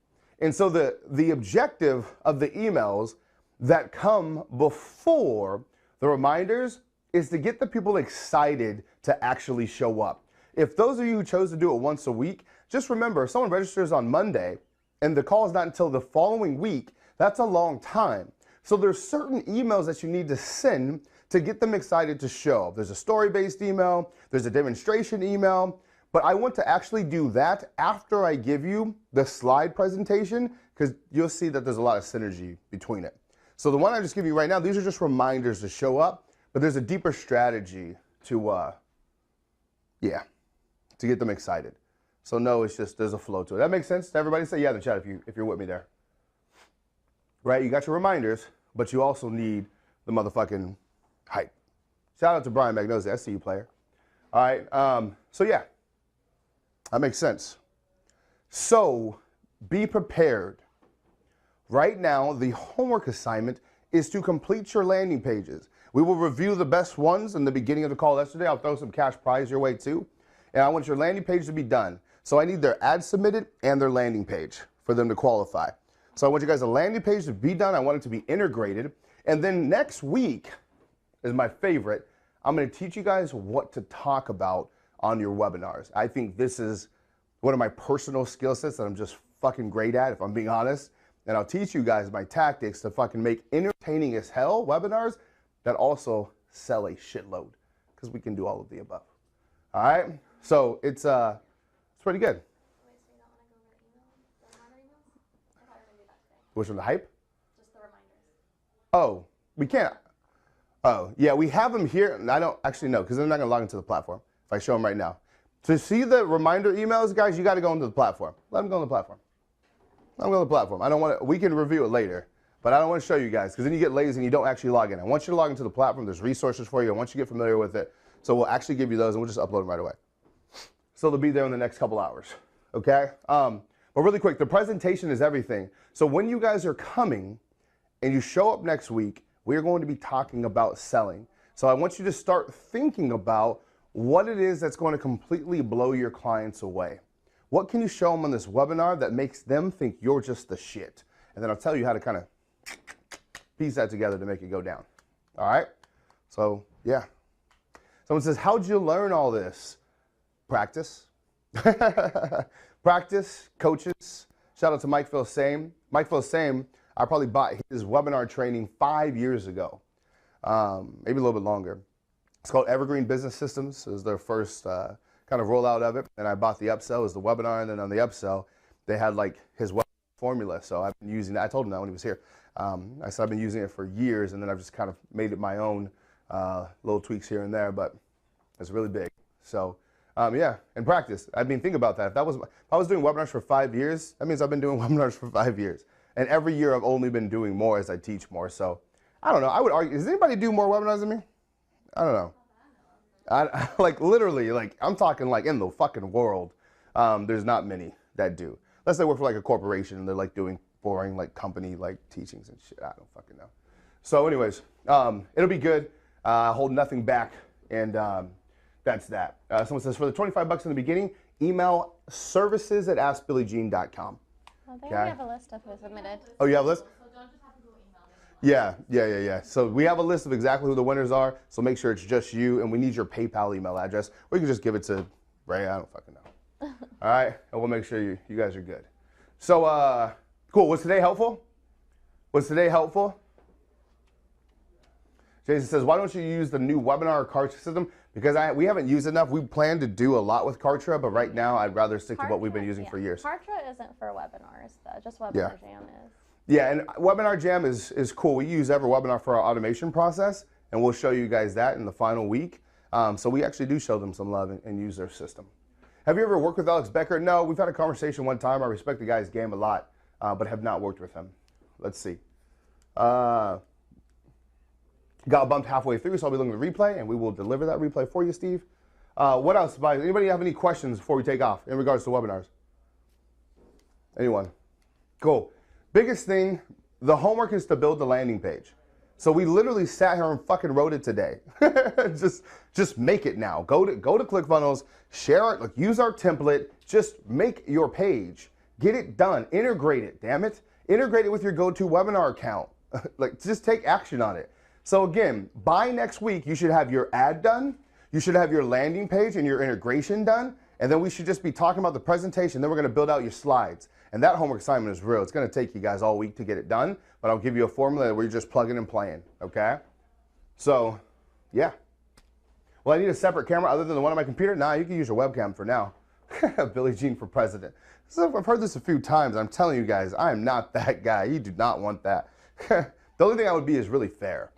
And so the objective of the emails that come before the reminders is to get the people excited to actually show up. If those of you who chose to do it once a week, just remember, if someone registers on Monday and the call is not until the following week, that's a long time. So there's certain emails that you need to send to get them excited to show. There's a story-based email, there's a demonstration email, but I want to actually do that after I give you the slide presentation because you'll see that there's a lot of synergy between it. So the one I just give you right now, these are just reminders to show up, but there's a deeper strategy to, to get them excited. So no, it's just there's a flow to it. That makes sense to everybody? Say yeah in the chat if you're with me there. Right? You got your reminders, but you also need the motherfucking hype. Shout out to Brian Magnosi. I see you, player. All right. So yeah, that makes sense. So be prepared. Right now, the homework assignment is to complete your landing pages. We will review the best ones in the beginning of the call yesterday. I'll throw some cash prize your way too. And I want your landing page to be done. So I need their ad submitted and their landing page for them to qualify. So I want you guys a landing page to be done. I want it to be integrated. And then next week is my favorite. I'm going to teach you guys what to talk about on your webinars. I think this is one of my personal skill sets that I'm just fucking great at, if I'm being honest. And I'll teach you guys my tactics to fucking make entertaining as hell webinars that also sell a shitload, because we can do all of the above. All right? So it's pretty good. Wait, so you don't want to go over the email? The reminder emails? I thought we were going to do that today. Which one, the hype? Just the reminders. Oh, we can't. Oh, yeah, we have them here. I don't actually know, because they're not going to log into the platform if I show them right now. To see the reminder emails, guys, you got to go into the platform. Let them go on the platform. Let them go on the platform. I don't want to, we can review it later, but I don't want to show you guys, because then you get lazy and you don't actually log in. I want you to log into the platform. There's resources for you. I want you to get familiar with it. So we'll actually give you those, and we'll just upload them right away. So they'll be there in the next couple hours, okay? But really quick, the presentation is everything. So when you guys are coming and you show up next week, we're going to be talking about selling. So I want you to start thinking about what it is that's going to completely blow your clients away. What can you show them on this webinar that makes them think you're just the shit? And then I'll tell you how to kind of piece that together to make it go down. All right? So, yeah. Someone says, how'd you learn all this? Practice. Practice, coaches. Shout out to Mike feels same. Mike feels same. I probably bought his webinar training 5 years ago, maybe a little bit longer. It's called Evergreen Business Systems. It was their first kind of rollout of it. And I bought the upsell, it was the webinar, and then on the upsell, they had like his webinar formula. So I've been using that. I told him that when he was here. I said I've been using it for years, and then I've just kind of made it my own, little tweaks here and there, but it's really big. So yeah, and practice. I mean, think about that. If I was doing webinars for 5 years, that means I've been doing webinars for 5 years. And every year I've only been doing more as I teach more. So I don't know. I would argue, does anybody do more webinars than me? I don't know. I like literally, like I'm talking like in the fucking world, there's not many that do. Unless they work for like a corporation and they're like doing boring like company like teachings and shit. I don't fucking know. So anyways, it'll be good. Hold nothing back. And that's that. Someone says, for the 25 bucks in the beginning, email services@askbillyjean.com. Well, they already have a list of who submitted. Oh, you have a list? So don't just have to go email them. Yeah. So we have a list of exactly who the winners are. So make sure it's just you, and we need your PayPal email address. Or you can just give it to Ray. I don't fucking know. All right? And we'll make sure you guys are good. So, cool. Was today helpful? Jason says, why don't you use the new webinar Kartra system? Because we haven't used enough. We plan to do a lot with Kartra, but right now I'd rather stick to what we've been using for years. Kartra isn't for webinars, though. Just Webinar Jam is. Yeah, and Webinar Jam is cool. We use every webinar for our automation process, and we'll show you guys that in the final week. So we actually do show them some love and use their system. Have you ever worked with Alex Becker? No, we've had a conversation one time. I respect the guy's game a lot, but have not worked with him. Let's see. Got bumped halfway through, so I'll be looking at the replay, and we will deliver that replay for you, Steve. What else? Anybody have any questions before we take off in regards to webinars? Anyone? Cool. Biggest thing, the homework is to build the landing page. So we literally sat here and fucking wrote it today. just make it now. Go to ClickFunnels, share it, like use our template, just make your page. Get it done. Integrate it, damn it. Integrate it with your GoToWebinar account. Like just take action on it. So again, by next week, you should have your ad done, you should have your landing page and your integration done, and then we should just be talking about the presentation. Then we're gonna build out your slides. And that homework assignment is real. It's gonna take you guys all week to get it done, but I'll give you a formula where you're just plugging and playing, okay? So, yeah. Well, I need a separate camera other than the one on my computer? Nah, you can use your webcam for now. Billie Jean for president. So I've heard this a few times. I'm telling you guys, I am not that guy. You do not want that. The only thing I would be is really fair.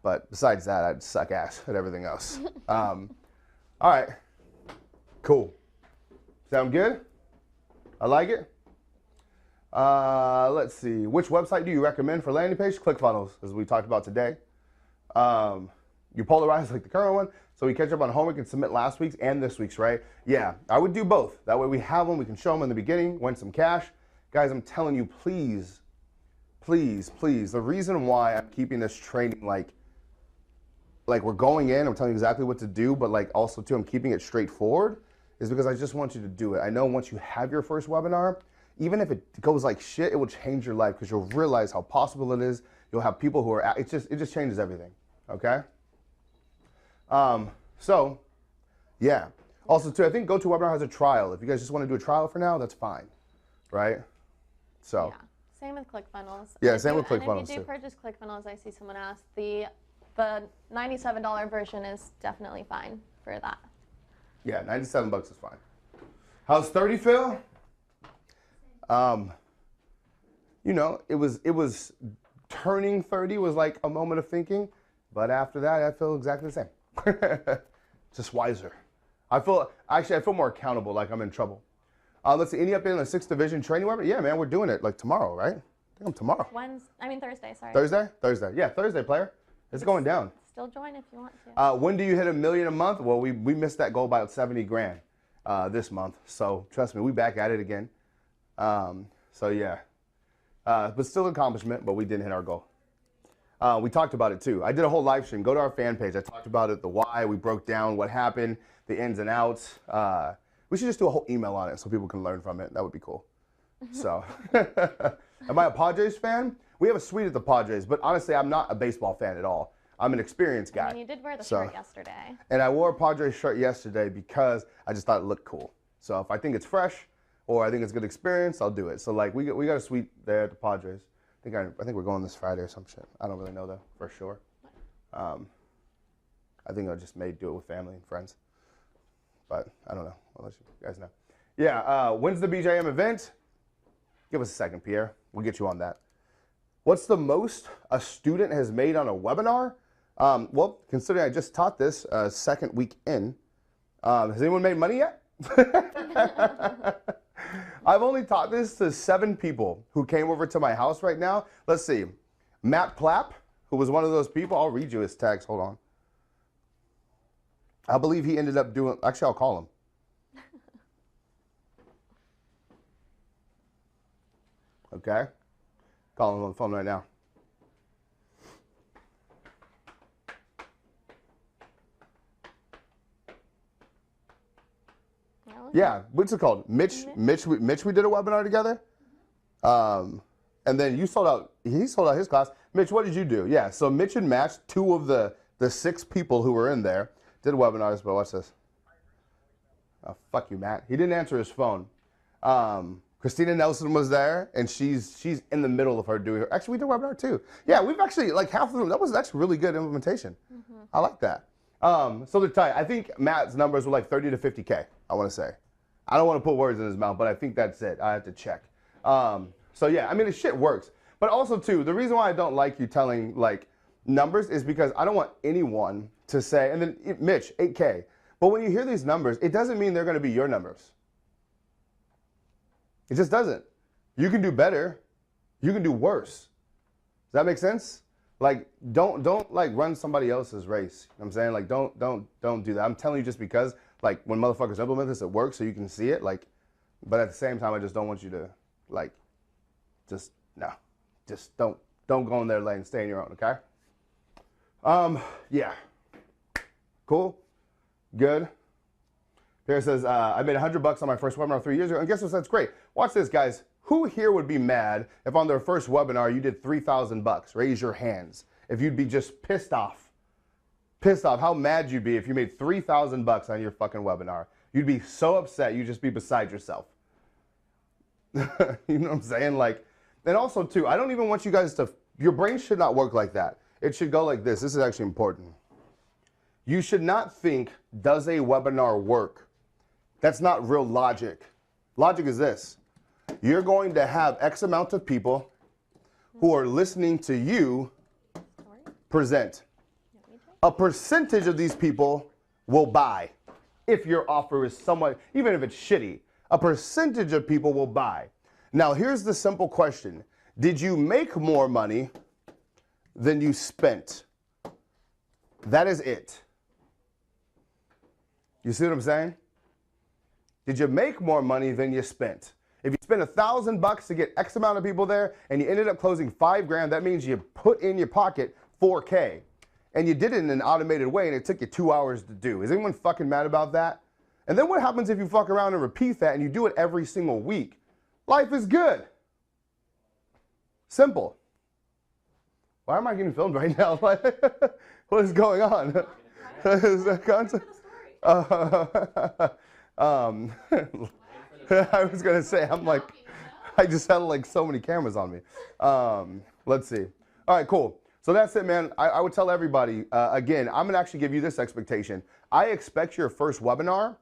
But besides that, I'd suck ass at everything else. All right, cool. Sound good? I like it. Let's see. Which website do you recommend for landing page? ClickFunnels, as we talked about today. You polarize like the current one, so we catch up on homework and submit last week's and this week's, right? Yeah, I would do both. That way we have them, we can show them in the beginning, win some cash. Guys, I'm telling you, please, please, please. The reason why I'm keeping this training like we're going in, I'm telling you exactly what to do, but like also too, I'm keeping it straightforward, is because I just want you to do it. I know once you have your first webinar, even if it goes like shit, it will change your life because you'll realize how possible it is. You'll have people who are, it just changes everything, okay? So, yeah. Also too, I think GoToWebinar has a trial. If you guys just want to do a trial for now, that's fine, right? So. Yeah. Same with ClickFunnels. Yeah, same with ClickFunnels if you do too. purchase ClickFunnels, I see someone asked, the $97 version is definitely fine for that. Yeah, 97 bucks is fine. How's 30 feel? You know, it was turning 30 was like a moment of thinking, but after that, I feel exactly the same. Just wiser. I feel more accountable, like I'm in trouble. Let's see, any update on the 6th Division training webinar? Yeah, man, we're doing it like tomorrow, right? I think I'm tomorrow. Thursday, sorry. Thursday? Thursday. Yeah, Thursday, player. It's going down. Still join if you want to. When do you hit $1 million a month? Well, we missed that goal by about 70 grand this month. So trust me, we back at it again. So yeah, but still an accomplishment, but we didn't hit our goal. We talked about it too. I did a whole live stream. Go to our fan page. I talked about it, the why. We broke down what happened, the ins and outs. We should just do a whole email on it so people can learn from it. That would be cool. So, am I a Padres fan? We have a suite at the Padres, but honestly, I'm not a baseball fan at all. I'm an experienced guy. I mean, you did wear the shirt yesterday. And I wore a Padres shirt yesterday because I just thought it looked cool. So if I think it's fresh or I think it's a good experience, I'll do it. So like we got a suite there at the Padres. I think we're going this Friday or some shit. I don't really know though for sure. I think I just may do it with family and friends. But I don't know. I'll let you guys know. Yeah, when's the BJM event? Give us a second, Pierre. We'll get you on that. What's the most a student has made on a webinar? Well, considering I just taught this second week in, has anyone made money yet? I've only taught this to 7 people who came over to my house right now. Let's see. Matt Plapp, who was one of those people. I'll read you his text. Hold on. I believe he ended up doing, actually, I'll call him. Okay. Calling him on the phone right now. Yeah, what's it called? Mitch, we did a webinar together. And then he sold out his class. Mitch, what did you do? Yeah, so Mitch and Match, 2 of the 6 people who were in there, did webinars, but watch this. Oh, fuck you, Matt. He didn't answer his phone. Christina Nelson was there, and she's in the middle of her doing her. Actually, we did a webinar too. Yeah, we've actually, like half of them, that was actually really good implementation. I like that. So they're tight. I think Matt's numbers were like 30 to 50K, I want to say. I don't want to put words in his mouth, but I think that's it. I have to check. So yeah, I mean, the shit works. But also too, the reason why I don't like you telling like numbers is because I don't want anyone to say, and then Mitch, 8K. But when you hear these numbers, it doesn't mean they're going to be your numbers. It just doesn't. You can do better. You can do worse. Does that make sense? Like, don't like run somebody else's race. You know what I'm saying? Like, don't do that. I'm telling you just because, like, when motherfuckers implement this, it works so you can see it. Like, but at the same time, I just don't want you to, like, just don't go in their lane. Stay in your own, okay? Yeah. Cool. Good. Pierre says, I made $100 on my first webinar 3 years ago. And guess what? That's great. Watch this, guys. Who here would be mad if on their first webinar you did $3,000? Raise your hands. If you'd be just pissed off. Pissed off. How mad you'd be if you made $3,000 on your fucking webinar. You'd be so upset. You'd just be beside yourself. You know what I'm saying? Like, and also too, I don't even want you guys to, your brain should not work like that. It should go like this. This is actually important. You should not think, does a webinar work? That's not real logic. Logic is this. You're going to have X amount of people who are listening to you present. A percentage of these people will buy if your offer is somewhat, even if it's shitty. a percentage of people will buy. Now, here's the simple question. Did you make more money than you spent? That is it. You see what I'm saying? Did you make more money than you spent? If you spent $1,000 to get X amount of people there and you ended up closing $5,000, that means you put in your pocket $4K. And you did it in an automated way and it took you 2 hours to do. Is anyone fucking mad about that? And then what happens if you fuck around and repeat that and you do it every single week? Life is good. Simple. Why am I getting filmed right now? What is going on? Is that concept? I was gonna say, I'm like, I just had like so many cameras on me. Let's see. All right, cool. So that's it, man. I would tell everybody, again, I'm gonna actually give you this expectation. I expect your first webinar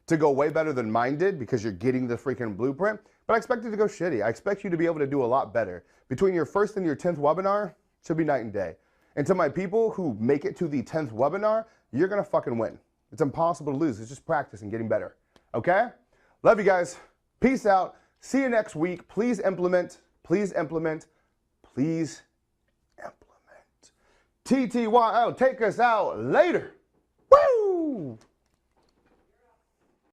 to go way better than mine did because you're getting the freaking blueprint, but I expect it to go shitty. I expect you to be able to do a lot better. Between your first and your 10th webinar, should be night and day. And to my people who make it to the 10th webinar, you're gonna fucking win. It's impossible to lose. It's just practice and getting better. Okay? Love you guys. Peace out. See you next week. Please implement. Please implement. Please implement. TTYL, take us out later.